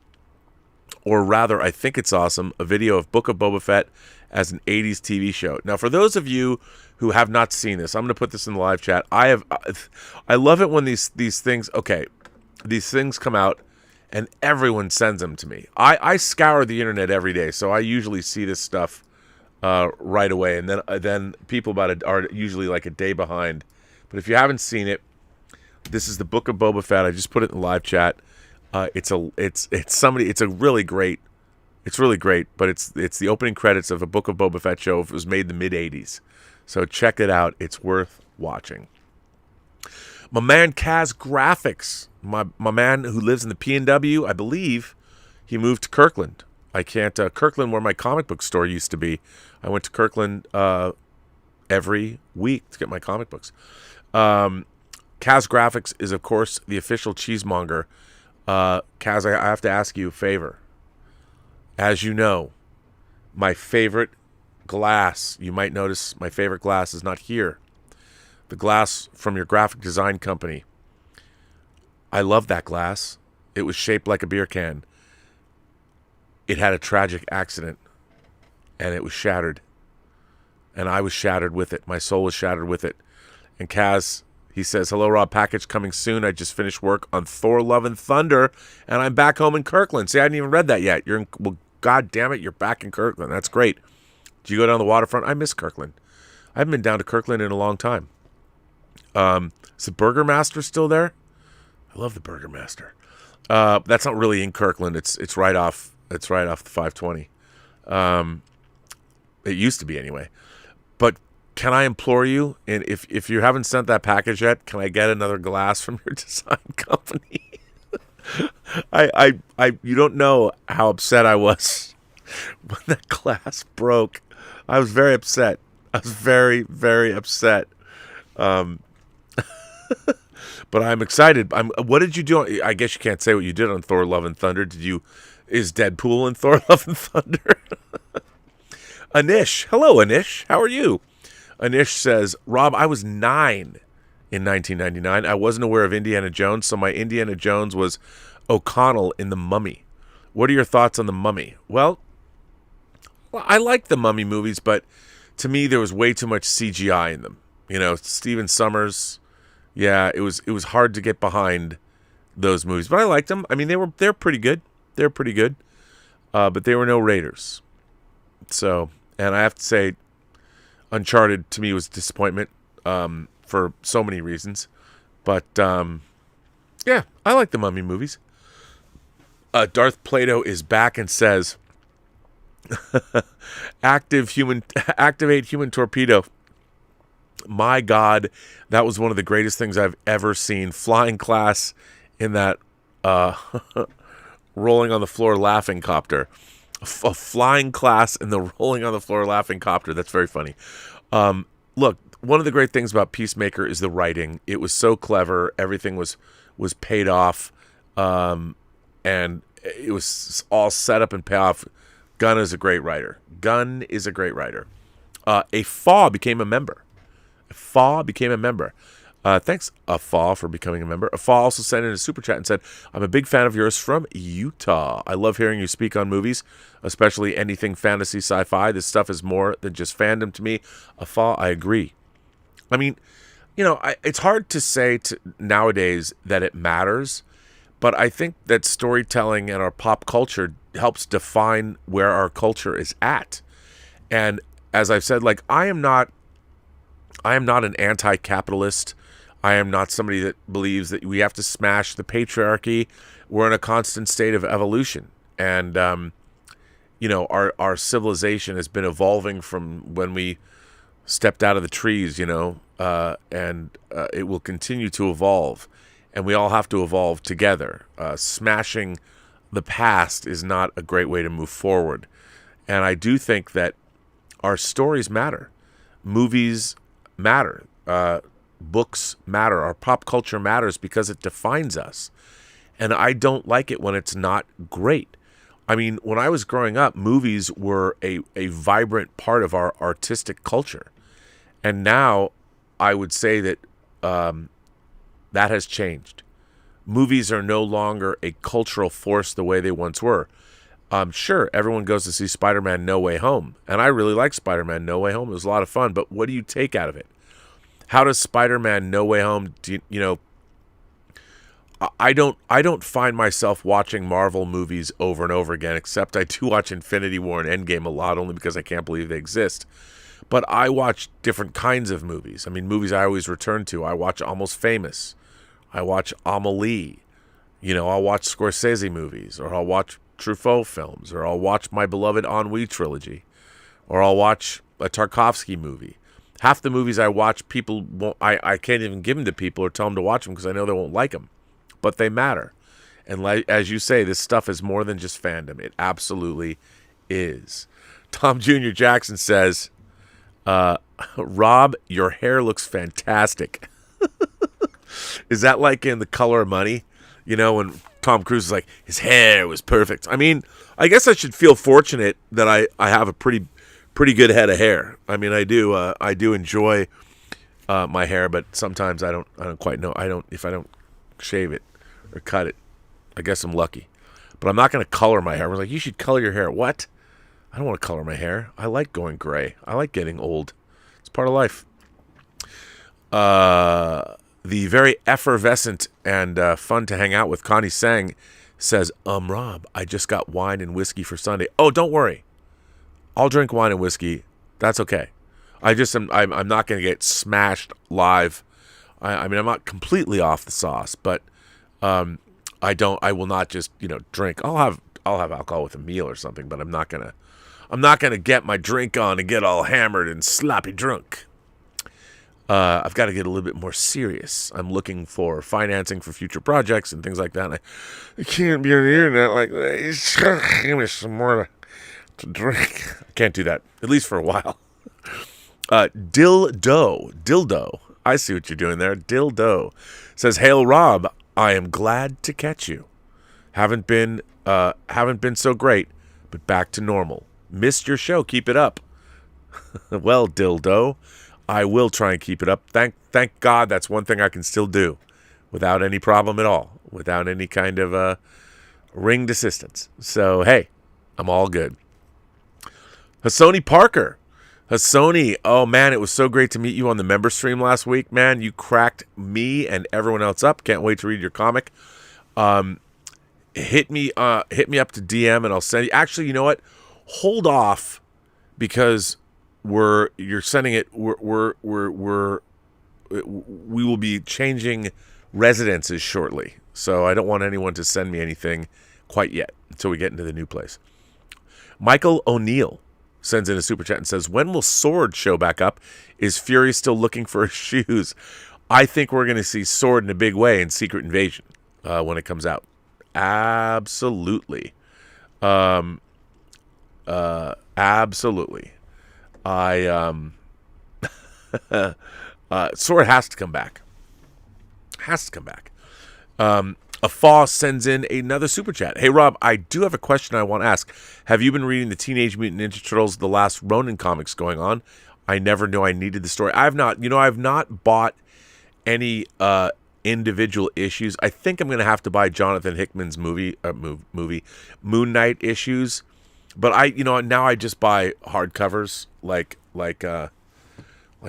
or rather, I think it's awesome, a video of Book of Boba Fett as an 80s TV show. Now, for those of you who have not seen this, I'm going to put this in the live chat. I love it when these things come out and everyone sends them to me. I scour the internet every day, so I usually see this stuff right away, and then people about it are usually like a day behind. But if you haven't seen it, this is the Book of Boba Fett. I just put it in the live chat. It's really great, but it's the opening credits of a Book of Boba Fett show. It was made in the mid '80s, so check it out. It's worth watching. My man Kaz Graphics, my man who lives in the PNW, I believe he moved to Kirkland. I can't Kirkland, where my comic book store used to be. I went to Kirkland every week to get my comic books. Kaz Graphics is, of course, the official cheesemonger. Kaz, I have to ask you a favor. As you know, my favorite glass, you might notice my favorite glass is not here. The glass from your graphic design company. I love that glass. It was shaped like a beer can. It had a tragic accident, and it was shattered. And I was shattered with it. My soul was shattered with it. And Kaz, he says, hello, Rob, package coming soon. I just finished work on Thor, Love, and Thunder, and I'm back home in Kirkland. See, I hadn't even read that yet. Well, God damn it, you're back in Kirkland. That's great. Do you go down the waterfront? I miss Kirkland. I haven't been down to Kirkland in a long time. Is the Burger Master still there? I love the Burger Master. That's not really in Kirkland. It's right off the 520. It used to be anyway. But can I implore you, and if you haven't sent that package yet, can I get another glass from your design company? You don't know how upset I was when that glass broke. I was very upset. I was very, very upset. But I'm excited. What did you do? I guess you can't say what you did on Thor: Love and Thunder. Is Deadpool in Thor: Love and Thunder? Anish. Hello, Anish. How are you? Anish says, Rob, I was 9 in 1999. I wasn't aware of Indiana Jones, so my Indiana Jones was O'Connell in The Mummy. What are your thoughts on The Mummy? Well, I like the Mummy movies, but to me there was way too much CGI in them. Stephen Sommers. Yeah, it was hard to get behind those movies, but I liked them. I mean, they're pretty good. They're pretty good, but they were no Raiders. So, and I have to say, Uncharted to me was a disappointment for so many reasons. But yeah, I like the Mummy movies. Darth Plato is back and says, activate human torpedo. My God, that was one of the greatest things I've ever seen. Flying class in that rolling on the floor laughing copter. A flying class in the rolling on the floor laughing copter. That's very funny. Look, one of the great things about Peacemaker is the writing. It was so clever. Everything was paid off. And it was all set up and pay off. Gunn is a great writer. A Faw became a member. Thanks, Afa, for becoming a member. Afa also sent in a super chat and said, I'm a big fan of yours from Utah. I love hearing you speak on movies, especially anything fantasy, sci-fi. This stuff is more than just fandom to me. Afa, I agree. I mean, it's hard to say nowadays that it matters, but I think that storytelling and our pop culture helps define where our culture is at. And as I've said, I am not an anti-capitalist. I am not somebody that believes that we have to smash the patriarchy. We're in a constant state of evolution. And, our civilization has been evolving from when we stepped out of the trees, and it will continue to evolve. And we all have to evolve together. Smashing the past is not a great way to move forward. And I do think that our stories matter. Movies matter. Books matter. Our pop culture matters because it defines us. And I don't like it when it's not great. I mean, when I was growing up, movies were a vibrant part of our artistic culture. And now I would say that that has changed. Movies are no longer a cultural force the way they once were. Sure, everyone goes to see Spider-Man No Way Home. And I really like Spider-Man No Way Home. It was a lot of fun. But what do you take out of it? How does Spider-Man No Way Home, I don't find myself watching Marvel movies over and over again, except I do watch Infinity War and Endgame a lot, only because I can't believe they exist. But I watch different kinds of movies. I mean, movies I always return to. I watch Almost Famous. I watch Amelie. I'll watch Scorsese movies, or I'll watch Truffaut films, or I'll watch my beloved Ennui trilogy, or I'll watch a Tarkovsky movie. Half the movies I watch, people won't. I can't even give them to people or tell them to watch them because I know they won't like them. But they matter. And as you say, this stuff is more than just fandom. It absolutely is. Tom Jr. Jackson says, Rob, your hair looks fantastic. Is that like in The Color of Money? When Tom Cruise is like, his hair was perfect. I mean, I guess I should feel fortunate that I have a pretty good head of hair. I mean, I do enjoy my hair, but sometimes I don't quite know. If I don't shave it or cut it, I guess I'm lucky. But I'm not going to color my hair. I was like, you should color your hair. What? I don't want to color my hair. I like going gray. I like getting old. It's part of life. The very effervescent and fun to hang out with Connie Sang says, Rob, I just got wine and whiskey for Sunday. Oh, don't worry. I'll drink wine and whiskey. That's okay. I'm not going to get smashed live. I mean, I'm not completely off the sauce, but I will not just, drink. I'll have alcohol with a meal or something, but I'm not going I'm not going to get my drink on and get all hammered and sloppy drunk. I've got to get a little bit more serious. I'm looking for financing for future projects and things like that. And I can't be on the internet like, give me some more to drink. I can't do that, at least for a while. Dildo. I see what you're doing there. Dildo says, "Hail Rob, I am glad to catch you. Haven't been so great, but back to normal. Missed your show. Keep it up." Well, Dildo, I will try and keep it up. Thank God that's one thing I can still do without any problem at all, without any kind of ringed assistance. So, hey, I'm all good. Hassoni Parker. Hassoni, oh man, it was so great to meet you on the member stream last week, man. You cracked me and everyone else up. Can't wait to read your comic. Hit me up to DM and I'll send you. Actually, you know what? Hold off because you're sending it. We will be changing residences shortly, so I don't want anyone to send me anything quite yet until we get into the new place. Michael O'Neill sends in a super chat and says, "When will Sword show back up? Is Fury still looking for his shoes?" I think we're going to see Sword in a big way in Secret Invasion when it comes out. Absolutely. Absolutely. Sword has to come back. Afaw sends in another super chat. "Hey Rob, I do have a question I want to ask. Have you been reading the Teenage Mutant Ninja Turtles The Last Ronin comics going on? I never knew I needed the story." I've not bought any individual issues. I think I'm going to have to buy Jonathan Hickman's movie Moon Knight issues. But now I just buy hardcovers like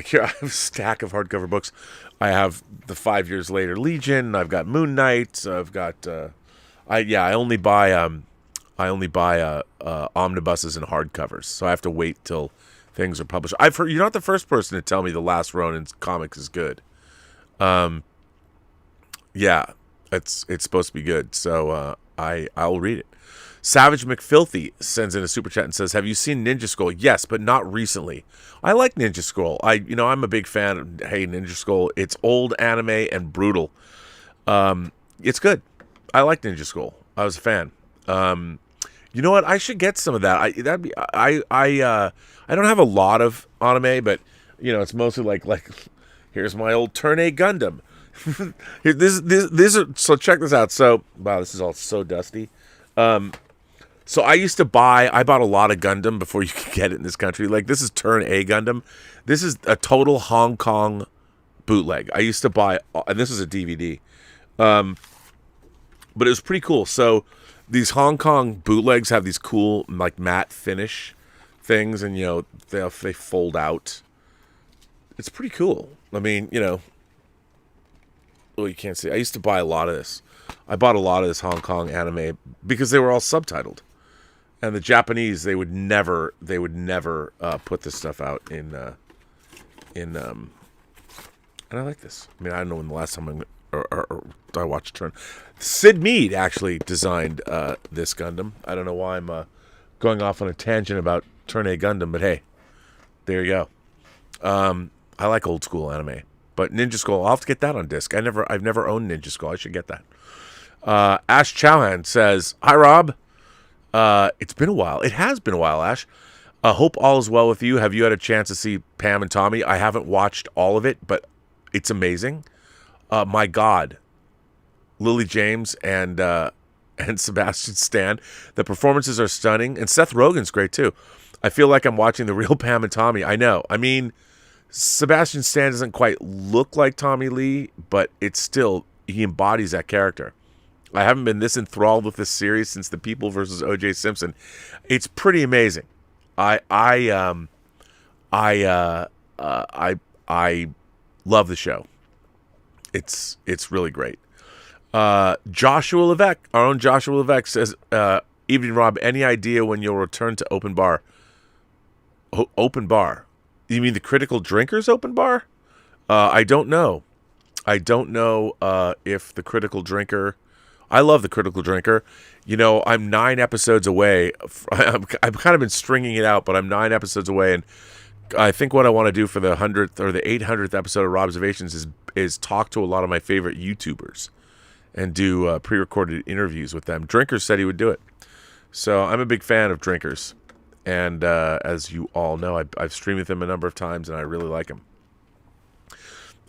here I have a stack of hardcover books. I have the 5 Years Later Legion. I've got Moon Knight. I've got I only buy omnibuses and hardcovers. So I have to wait till things are published. I've heard you're not the first person to tell me the Last Ronin comics is good. Yeah, it's supposed to be good. So I'll read it. Savage McFilthy sends in a super chat and says, "Have you seen Ninja Scroll?" Yes, but not recently. I like Ninja Scroll. I'm a big fan of Ninja Scroll. It's old anime and brutal. It's good. I like Ninja Scroll. I was a fan. You know what? I should get some of that. I don't have a lot of anime, but it's mostly like here's my old Turn A Gundam. So check this out. So wow, this is all so dusty. So I bought a lot of Gundam before you could get it in this country. Like, this is Turn A Gundam. This is a total Hong Kong bootleg. I used to buy, and this is a DVD. But it was pretty cool. So these Hong Kong bootlegs have these cool, like, matte finish things, and, they fold out. It's pretty cool. I mean, well, you can't see. I used to buy a lot of this. I bought a lot of this Hong Kong anime because they were all subtitled, and the Japanese they would never put this stuff out in. And I like this. I mean, I don't know when the last time I watched Turn. Sid Mead actually designed this Gundam. I don't know why I'm going off on a tangent about Turn A Gundam, but hey, there you go. I like old school anime, but Ninja Scroll, I'll have to get that on disc. I've never owned Ninja Scroll. I should get that. Ash Chauhan says, "Hi Rob, it's been a while. It has been a while, Ash. Hope all is well with you. Have you had a chance to see Pam and Tommy? I haven't watched all of it, but it's amazing. My God, Lily James and Sebastian Stan, the performances are stunning, and Seth Rogen's great too. I feel like I'm watching the real Pam and Tommy. I know. I mean, Sebastian Stan doesn't quite look like Tommy Lee, but it's still, he embodies that character. I haven't been this enthralled with this series since The People versus O.J. Simpson. It's pretty amazing. I love the show. It's really great. Joshua Levesque, our own Joshua Levesque says, "Evening, Rob. Any idea when you'll return to Open Bar?" Open Bar? You mean the Critical Drinkers Open Bar? I don't know. I don't know if the Critical Drinker. I love The Critical Drinker. You know, I'm 9 episodes away. I've kind of been stringing it out, but I'm 9 episodes away, and I think what I want to do for the 100th or the 800th episode of Robservations is talk to a lot of my favorite YouTubers and do pre-recorded interviews with them. Drinkers said he would do it. So I'm a big fan of Drinkers. And as you all know, I've streamed with him a number of times, and I really like him.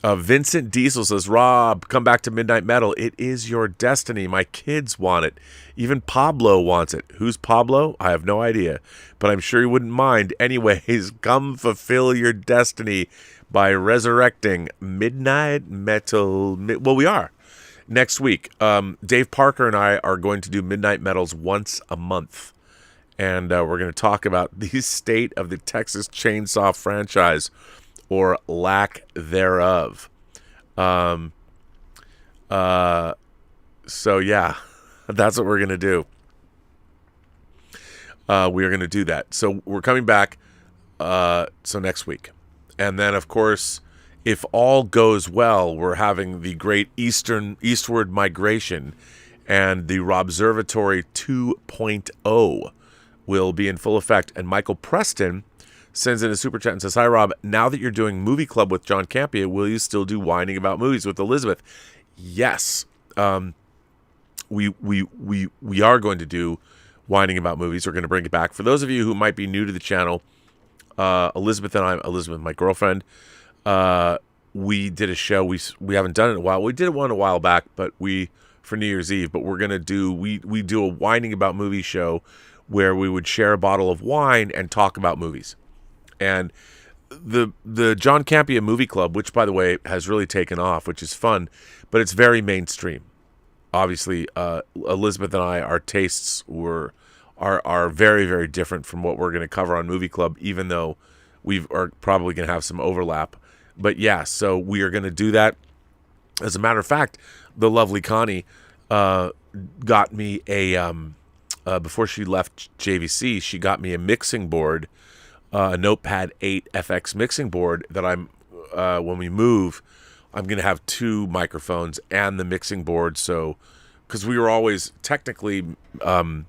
Vincent Diesel says, Rob, come back to Midnight Metal. It is your destiny. My kids want it. Even Pablo wants it. Who's Pablo? I have no idea. But I'm sure he wouldn't mind. Anyways, come fulfill your destiny by resurrecting Midnight Metal. Well, we are. Next week, Dave Parker and I are going to do Midnight Metals once a month. And we're going to talk about the state of the Texas Chainsaw franchise, or lack thereof. So yeah, that's what we're going to do. We are going to do that. So we're coming back so next week. And then, of course, if all goes well, we're having the great eastward migration, and the Robservatory 2.0 will be in full effect. And Michael Preston sends in a super chat and says, "Hi Rob, now that you're doing Movie Club with John Campea, will you still do Whining About Movies with Elizabeth?" Yes. We are going to do Whining About Movies. We're going to bring it back. For those of you who might be new to the channel, Elizabeth, my girlfriend, we did a show. We haven't done it in a while. We did one a while back, but for New Year's Eve, but we're going to do, we do a Whining About Movies show where we would share a bottle of wine and talk about movies. And the John Campea Movie Club, which, by the way, has really taken off, which is fun, but it's very mainstream. Obviously, Elizabeth and I, our tastes are very, very different from what we're going to cover on Movie Club, even though we are probably going to have some overlap. But yeah, so we are going to do that. As a matter of fact, the lovely Connie got me before she left JVC, she got me a mixing board, a Notepad 8 FX mixing board that when we move, I'm going to have 2 microphones and the mixing board. So, because we were always technically, Whining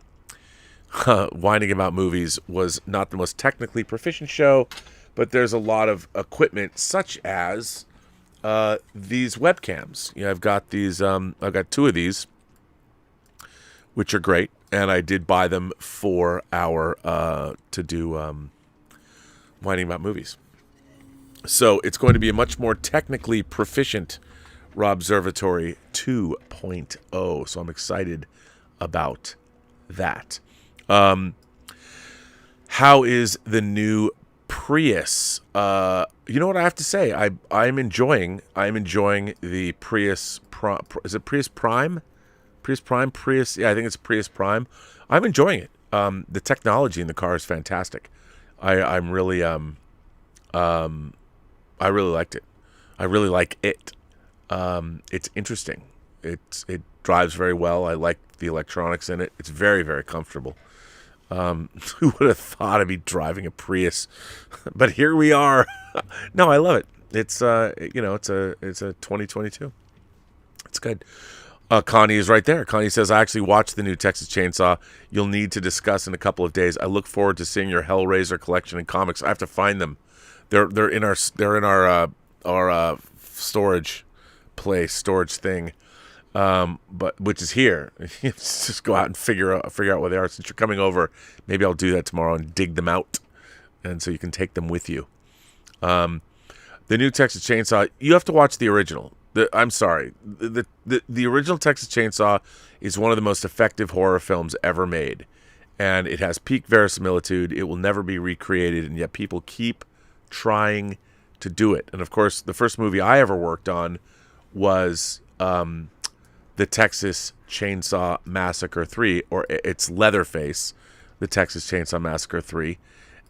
About Movies was not the most technically proficient show, but there's a lot of equipment such as these webcams. You know, I've got 2 of these, which are great. And I did buy them for to do Whining About Movies. So it's going to be a much more technically proficient Robservatory 2.0. So I'm excited about that. How is the new Prius? You know what I have to say? I'm enjoying the Prius. Is it Prius Prime? Prius, yeah, I think it's Prius Prime. I'm enjoying it. The technology in the car is fantastic. I really liked it. I really like it. It's interesting. It drives very well. I like the electronics in it. It's very, very comfortable. Who would have thought I'd be driving a Prius? But here we are. No, I love it. It's it's a 2022. It's good. Connie is right there. Connie says, "I actually watched the new Texas Chainsaw. You'll need to discuss in a couple of days. I look forward to seeing your Hellraiser collection and comics. I have to find them. They're in our storage thing, but which is here. Just go out and figure out where they are. Since you're coming over, maybe I'll do that tomorrow and dig them out, and so you can take them with you. The new Texas Chainsaw. You have to watch the original." I'm sorry. The original Texas Chainsaw is one of the most effective horror films ever made. And it has peak verisimilitude. It will never be recreated, and yet people keep trying to do it. And, of course, the first movie I ever worked on was the Texas Chainsaw Massacre 3, or it's Leatherface, the Texas Chainsaw Massacre 3.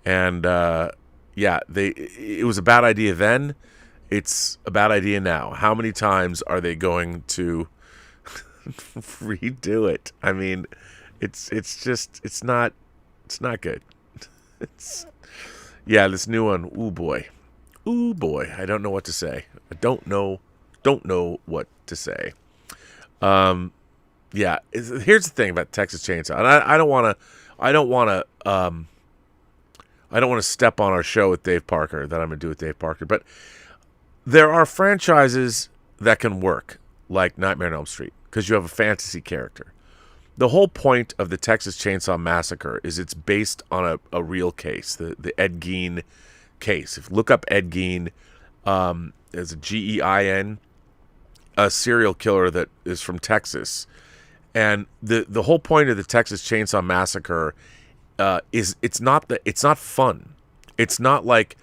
And, it was a bad idea then. It's a bad idea now. How many times are they going to redo it? I mean, it's not good. This new one. Ooh boy. I don't know what to say. I don't know what to say. Yeah, here's the thing about Texas Chainsaw, and I don't want to step on our show with Dave Parker that I'm going to do with Dave Parker, but there are franchises that can work, like Nightmare on Elm Street, because you have a fantasy character. The whole point of the Texas Chainsaw Massacre is it's based on a real case, the Ed Gein case. If you look up Ed Gein, there's a Gein, a serial killer that is from Texas. And the whole point of the Texas Chainsaw Massacre is it's not fun. It's not like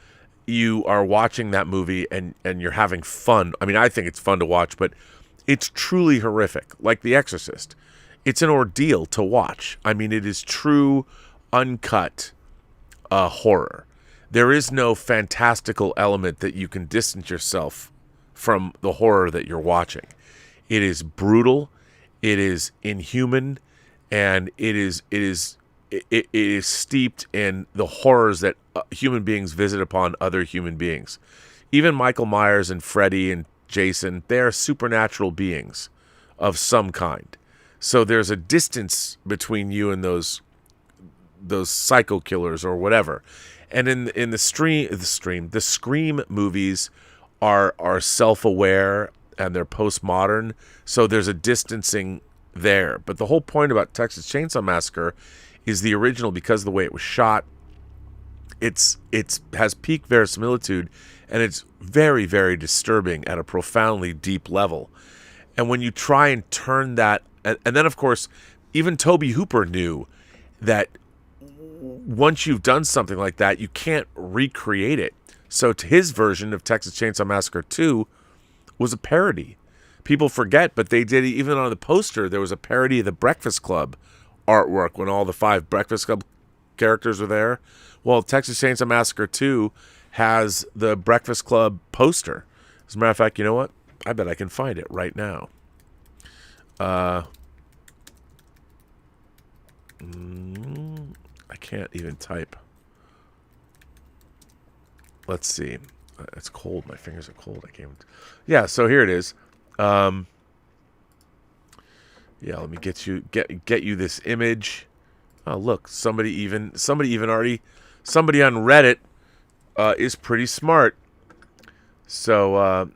you are watching that movie and you're having fun. I mean, I think it's fun to watch, but it's truly horrific, like The Exorcist. It's an ordeal to watch. I mean, it is true, uncut horror. There is no fantastical element that you can distance yourself from the horror that you're watching. It is brutal. It is inhuman, and it is steeped in the horrors that human beings visit upon other human beings. Even Michael Myers and Freddy and Jason, they are supernatural beings of some kind. So there's a distance between you and those psycho killers or whatever. And in the Scream movies are self-aware and they're postmodern, so there's a distancing there. But the whole point about Texas Chainsaw Massacre is the original, because of the way it was shot. It's has peak verisimilitude, and it's very, very disturbing at a profoundly deep level. And when you try and turn that, and then of course, even Tobe Hooper knew that once you've done something like that, you can't recreate it. So his version of Texas Chainsaw Massacre 2 was a parody. People forget, but they did, even on the poster, there was a parody of the Breakfast Club artwork when all the 5 Breakfast Club characters were there. Well, Texas Chainsaw Massacre 2 has the Breakfast Club poster. As a matter of fact, you know what? I bet I can find it right now. I can't even type. Let's see. It's cold. My fingers are cold. I can't. Yeah, so here it is. Yeah, let me get you this image. Oh, look, somebody on Reddit is pretty smart. So,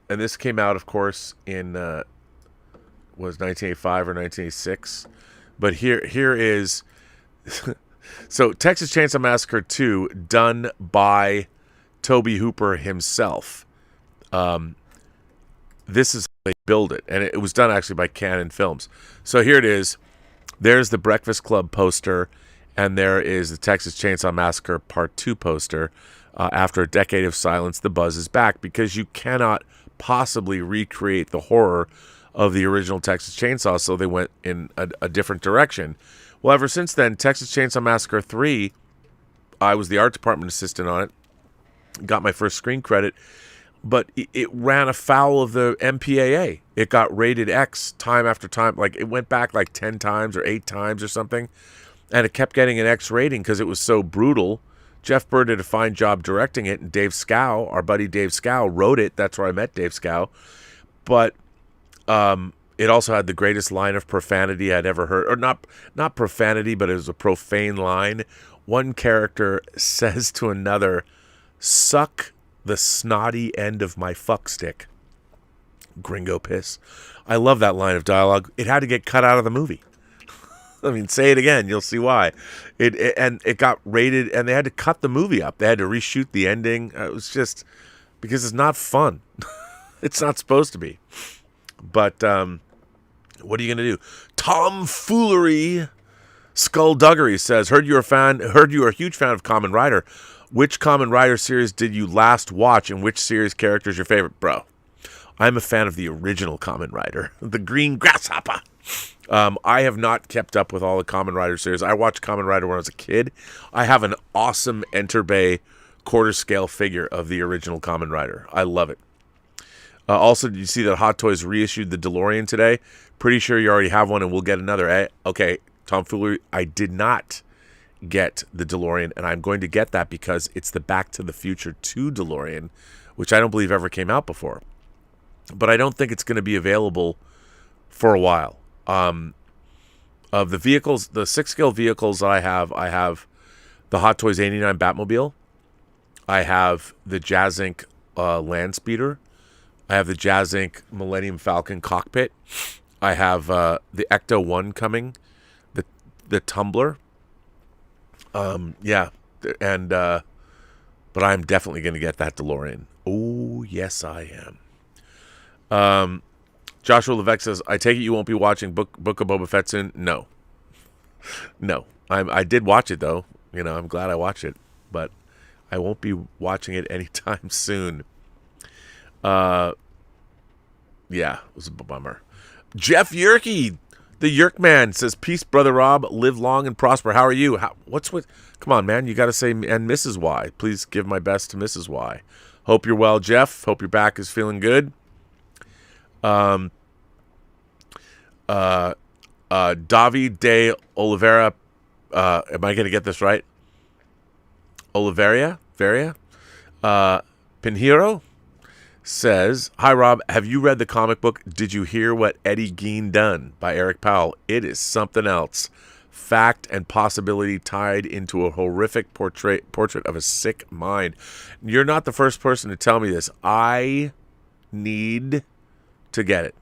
and this came out, of course, in was 1985 or 1986. But here is so Texas Chainsaw Massacre 2, done by Tobe Hooper himself. This is how they build it, and it was done actually by Canon Films. So here it is. There's the Breakfast Club poster, and there is the Texas Chainsaw Massacre Part 2 poster. After a decade of silence, the buzz is back, because you cannot possibly recreate the horror of the original Texas Chainsaw, so they went in a different direction. Well, ever since then, Texas Chainsaw Massacre 3, I was the art department assistant on it, got my first screen credit, but it ran afoul of the MPAA. It got rated X time after time. Like, it went back like 10 times or 8 times or something, and it kept getting an X rating because it was so brutal. Jeff Burr did a fine job directing it, and Dave Scow, our buddy Dave Scow, wrote it. That's where I met Dave Scow. But it also had the greatest line of profanity I'd ever heard. Or not profanity, but it was a profane line. One character says to another, "Suck the snotty end of my fuck stick." Gringo piss. I love that line of dialogue. It had to get cut out of the movie. I mean, say it again, you'll see why. It got rated, and they had to cut the movie up. They had to reshoot the ending. It was just because it's not fun. It's not supposed to be. But what are you going to do? Tomfoolery. Skullduggery says, heard you are a huge fan of Kamen Rider. Which Kamen Rider series did you last watch, and which series character is your favorite? Bro, I'm a fan of the original Kamen Rider, the Green Grasshopper. I have not kept up with all the Kamen Rider series. I watched Kamen Rider when I was a kid. I have an awesome Enterbay quarter scale figure of the original Kamen Rider. I love it. Also, did you see that Hot Toys reissued the DeLorean today? Pretty sure you already have one, and we'll get another. Okay, tomfoolery. I did not get the DeLorean, and I'm going to get that because it's the Back to the Future 2 DeLorean, which I don't believe ever came out before. But I don't think it's going to be available for a while. Of the vehicles, the 6-scale vehicles that I have the Hot Toys 89 Batmobile. I have the Jazz Inc. Land Speeder. I have the Jazz Inc. Millennium Falcon cockpit. I have the Ecto 1 coming, the Tumbler. Yeah, and but I'm definitely going to get that DeLorean. Oh, yes, I am. Joshua Levesque says, I take it you won't be watching Book of Boba Fett soon? No. I did watch it, though. You know, I'm glad I watched it. But I won't be watching it anytime soon. Yeah, it was a bummer. Jeff Yerke, the Yerk Man, says, peace, Brother Rob. Live long and prosper. How are you? What's with... Come on, man. You got to say, and Mrs. Y. Please give my best to Mrs. Y. Hope you're well, Jeff. Hope your back is feeling good. Davi de Oliveira. Am I going to get this right? Oliveria? Pinheiro says, hi, Rob. Have you read the comic book Did You Hear What Eddie Gein Done by Eric Powell? It is something else. Fact and possibility tied into a horrific portrait of a sick mind. You're not the first person to tell me this. I need to get it.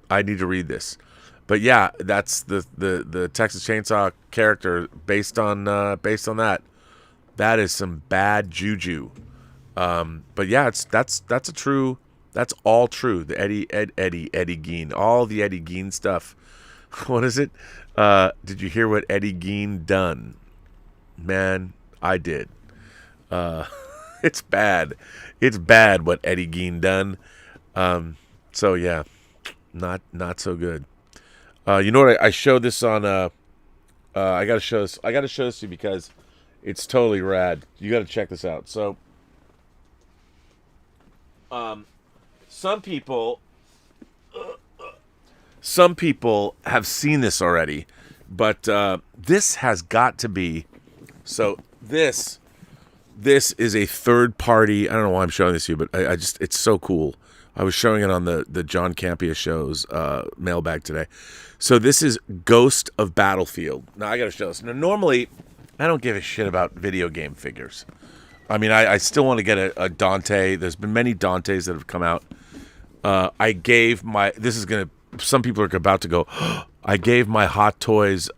I need to read this. But yeah, that's the Texas Chainsaw character based on that. That is some bad juju. But yeah, that's all true. The Eddie Gein, all the Eddie Gein stuff. What is it? Did you hear what Eddie Gein done? Man, I did. It's bad. It's bad what Eddie Gein done. So yeah, not so good. You know what? I showed this on. I gotta show this. I gotta show this to you because it's totally rad. You gotta check this out. So, some people have seen this already, but this has got to be. So this is a third party. I don't know why I'm showing this to you, but I just it's so cool. I was showing it on the John Campea show's mailbag today. So this is Ghost of Battlefield. Now I got to show this. Now normally I don't give a shit about video game figures. I mean, I still want to get a Dante. There's been many Dantes that have come out. I gave my. This is gonna. Some people are about to go. I gave my Hot Toys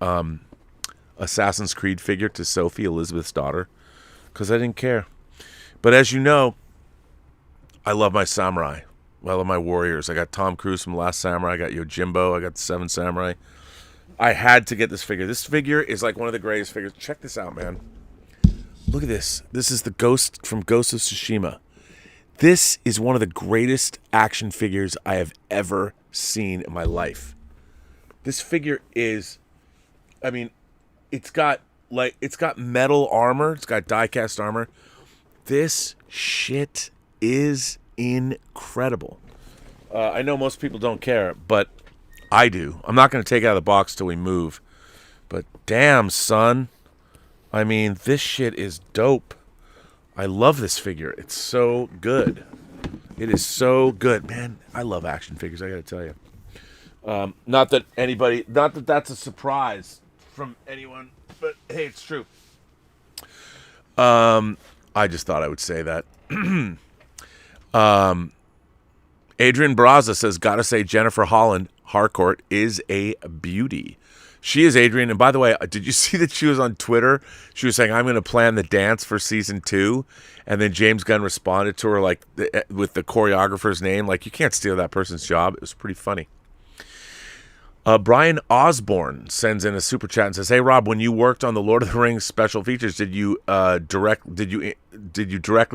Assassin's Creed figure to Sophie, Elizabeth's daughter, because I didn't care. But as you know, I love my samurai. I love my warriors. I got Tom Cruise from Last Samurai. I got Yojimbo. I got the Seven Samurai. I had to get this figure. This figure is like one of the greatest figures. Check this out, man. Look at this. This is the Ghost from Ghost of Tsushima. This is one of the greatest action figures I have ever seen in my life. This figure is, I mean, it's got metal armor. It's got die-cast armor. This shit is incredible. I know most people don't care, but I do. I'm not going to take it out of the box till we move. But damn, son. I mean, this shit is dope. I love this figure. It's so good. It is so good. Man, I love action figures, I got to tell you. Not that that's a surprise from anyone, but hey, it's true. I just thought I would say that. Adrian Braza says, gotta say Jennifer Holland Harcourt is a beauty. She is, Adrian. And by the way, did you see that she was on Twitter? She was saying, I'm going to plan the dance for season 2. And then James Gunn responded to her like with the choreographer's name. Like, you can't steal that person's job. It was pretty funny. Brian Osborne sends in a super chat and says, hey, Rob, when you worked on the Lord of the Rings special features, did you directly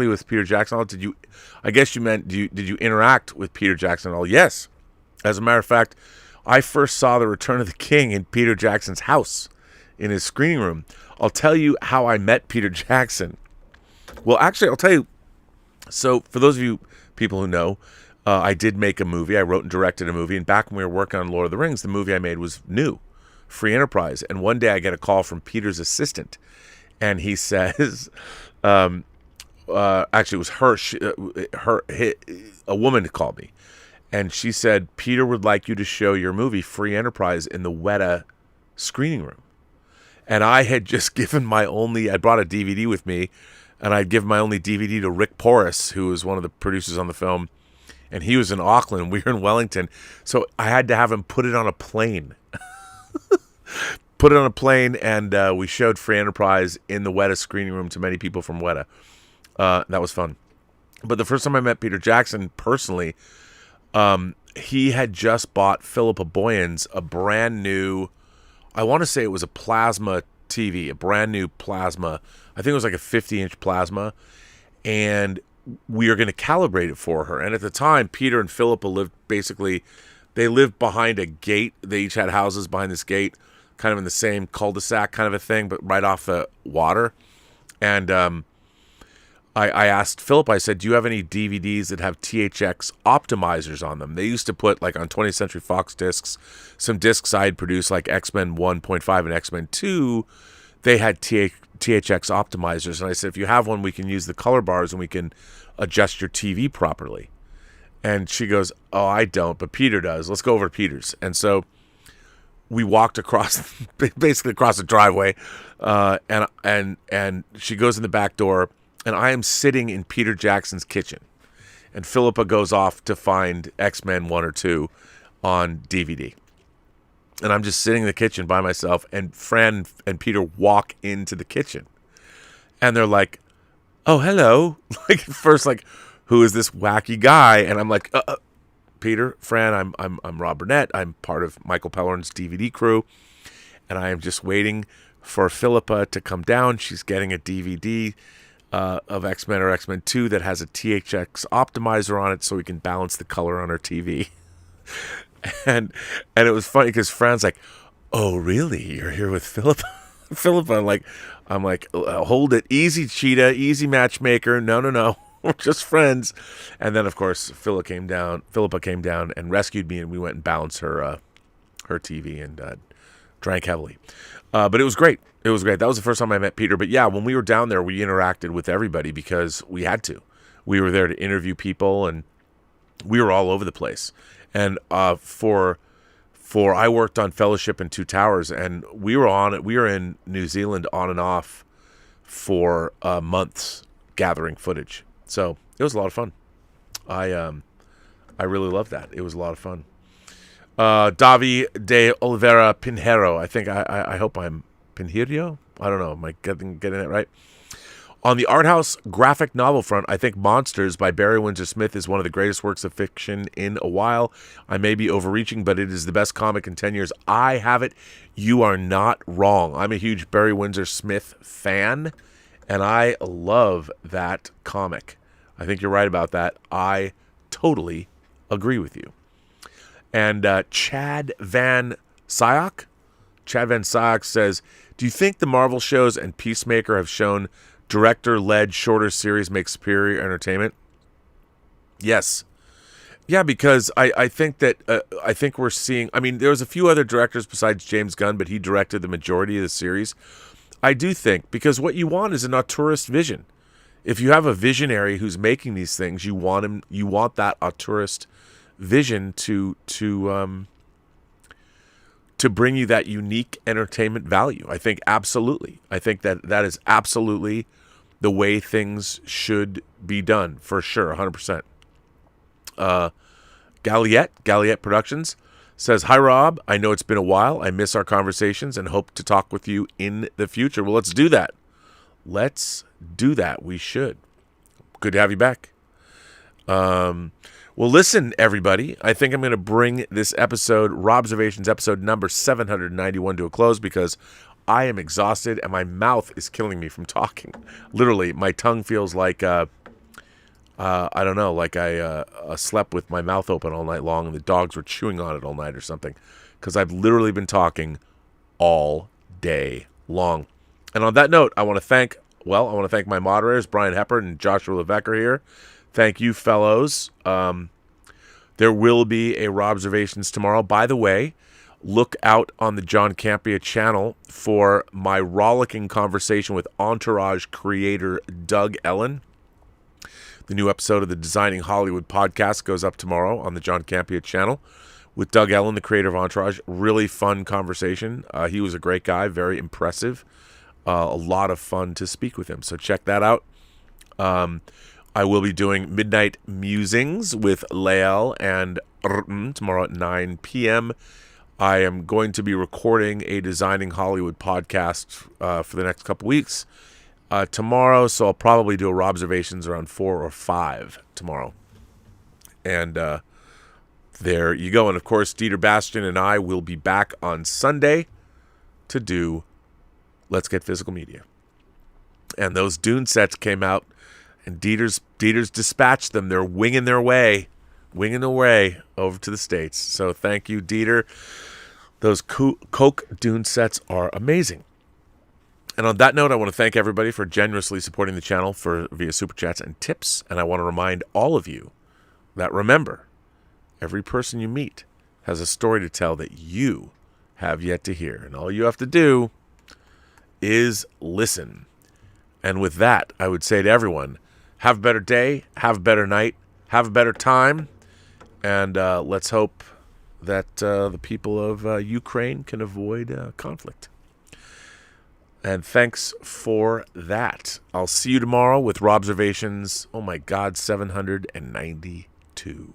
with Peter Jackson? I guess you meant, did you interact with Peter Jackson at all? Yes. As a matter of fact, I first saw The Return of the King in Peter Jackson's house in his screening room. I'll tell you how I met Peter Jackson. Well, actually, I'll tell you. So for those of you people who know, I did make a movie. I wrote and directed a movie. And back when we were working on Lord of the Rings, the movie I made was new, free enterprise. And one day I get a call from Peter's assistant. And he says, actually, it was a woman called me. And she said, Peter would like you to show your movie, Free Enterprise, in the Weta screening room. And I had just given I brought a DVD with me, and I'd given my only DVD to Rick Porras, who was one of the producers on the film. And he was in Auckland. We were in Wellington. So I had to have him put it on a plane. And we showed Free Enterprise in the Weta screening room to many people from Weta. That was fun. But the first time I met Peter Jackson personally, he had just bought Philippa Boyens a brand new, I want to say it was a plasma TV, a brand new plasma. I think it was like a 50-inch plasma. And we were going to calibrate it for her. And at the time, Peter and Philippa lived behind a gate. They each had houses behind this gate, kind of in the same cul-de-sac kind of a thing, but right off the water. And I asked Philip, I said, do you have any DVDs that have THX optimizers on them? They used to put, like on 20th Century Fox discs, some discs I had produced, like X-Men 1.5 and X-Men 2, they had THX optimizers. And I said, if you have one, we can use the color bars and we can adjust your TV properly. And she goes, oh, I don't, but Peter does. Let's go over to Peter's. And so we walked basically across the driveway, and she goes in the back door, and I am sitting in Peter Jackson's kitchen. And Philippa goes off to find X-Men 1 or 2 on DVD. And I'm just sitting in the kitchen by myself, and Fran and Peter walk into the kitchen. And they're like, oh, hello. Like, first, like, who is this wacky guy? And I'm like, Peter, Fran, I'm Rob Burnett. I'm part of Michael Pellorn's DVD crew. And I am just waiting for Philippa to come down. She's getting a DVD of X-Men or X-Men 2 that has a THX optimizer on it so we can balance the color on our TV. and it was funny because Fran's like, oh, really? You're here with Philippa? Philippa, I'm like, hold it. Easy, Cheetah. Easy, matchmaker. No. We're just friends. And then, of course, Philippa came down and rescued me, and we went and balanced her TV and drank heavily. But it was great. It was great. That was the first time I met Peter. But yeah, when we were down there, we interacted with everybody because we had to. We were there to interview people, and we were all over the place. And for I worked on Fellowship and Two Towers, and we were in New Zealand on and off for months gathering footage. So it was a lot of fun. I really loved that. It was a lot of fun. Davi de Oliveira Pinheiro. I think I hope I'm Pinheiro. I don't know. Am I getting it right? On the art house graphic novel front, I think Monsters by Barry Windsor Smith is one of the greatest works of fiction in a while. I may be overreaching, but it is the best comic in 10 years. I have it. You are not wrong. I'm a huge Barry Windsor Smith fan, and I love that comic. I think you're right about that. I totally agree with you. And Chad Van Syok says, do you think the Marvel shows and Peacemaker have shown director-led shorter series make superior entertainment? Yes. Yeah, because I think that I think we're seeing, I mean, there was a few other directors besides James Gunn, but he directed the majority of the series. I do think, because what you want is an auteurist vision. If you have a visionary who's making these things, you want that auteurist vision to bring you that unique entertainment value. I think absolutely. I think that is absolutely the way things should be done, for sure, 100%. Galliette Productions says, hi, Rob. I know it's been a while. I miss our conversations and hope to talk with you in the future. Well, let's do that. We should. Good to have you back. Well, listen, everybody. I think I'm going to bring this episode, Robservations episode number 791, to a close because I am exhausted and my mouth is killing me from talking. Literally, my tongue feels like, I don't know, like I slept with my mouth open all night long and the dogs were chewing on it all night or something, because I've literally been talking all day long. And on that note, I want to thank my moderators, Brian Hepper and Joshua Levesque are here. Thank you, fellows. There will be a Robservations tomorrow. By the way, look out on the John Campea channel for my rollicking conversation with Entourage creator Doug Ellen. The new episode of the Designing Hollywood podcast goes up tomorrow on the John Campea channel with Doug Ellen, the creator of Entourage. Really fun conversation. He was a great guy, very impressive. A lot of fun to speak with him. So check that out. I will be doing Midnight Musings with Lael and tomorrow at 9 p.m. I am going to be recording a Designing Hollywood podcast for the next couple weeks tomorrow, so I'll probably do a Robservations around 4 or 5 tomorrow. And there you go. And, of course, Dieter Bastian and I will be back on Sunday to do Let's Get Physical Media. And those Dune sets came out, and Dieter's dispatched them. They're winging their way over to the States. So thank you, Dieter. Those Coke Dune sets are amazing. And on that note, I want to thank everybody for generously supporting the channel via Superchats and tips. And I want to remind all of you that, remember, every person you meet has a story to tell that you have yet to hear. And all you have to do is listen. And with that, I would say to everyone, have a better day, have a better night, have a better time, and let's hope that the people of Ukraine can avoid conflict. And thanks for that. I'll see you tomorrow with Robservations. Oh my God, 792.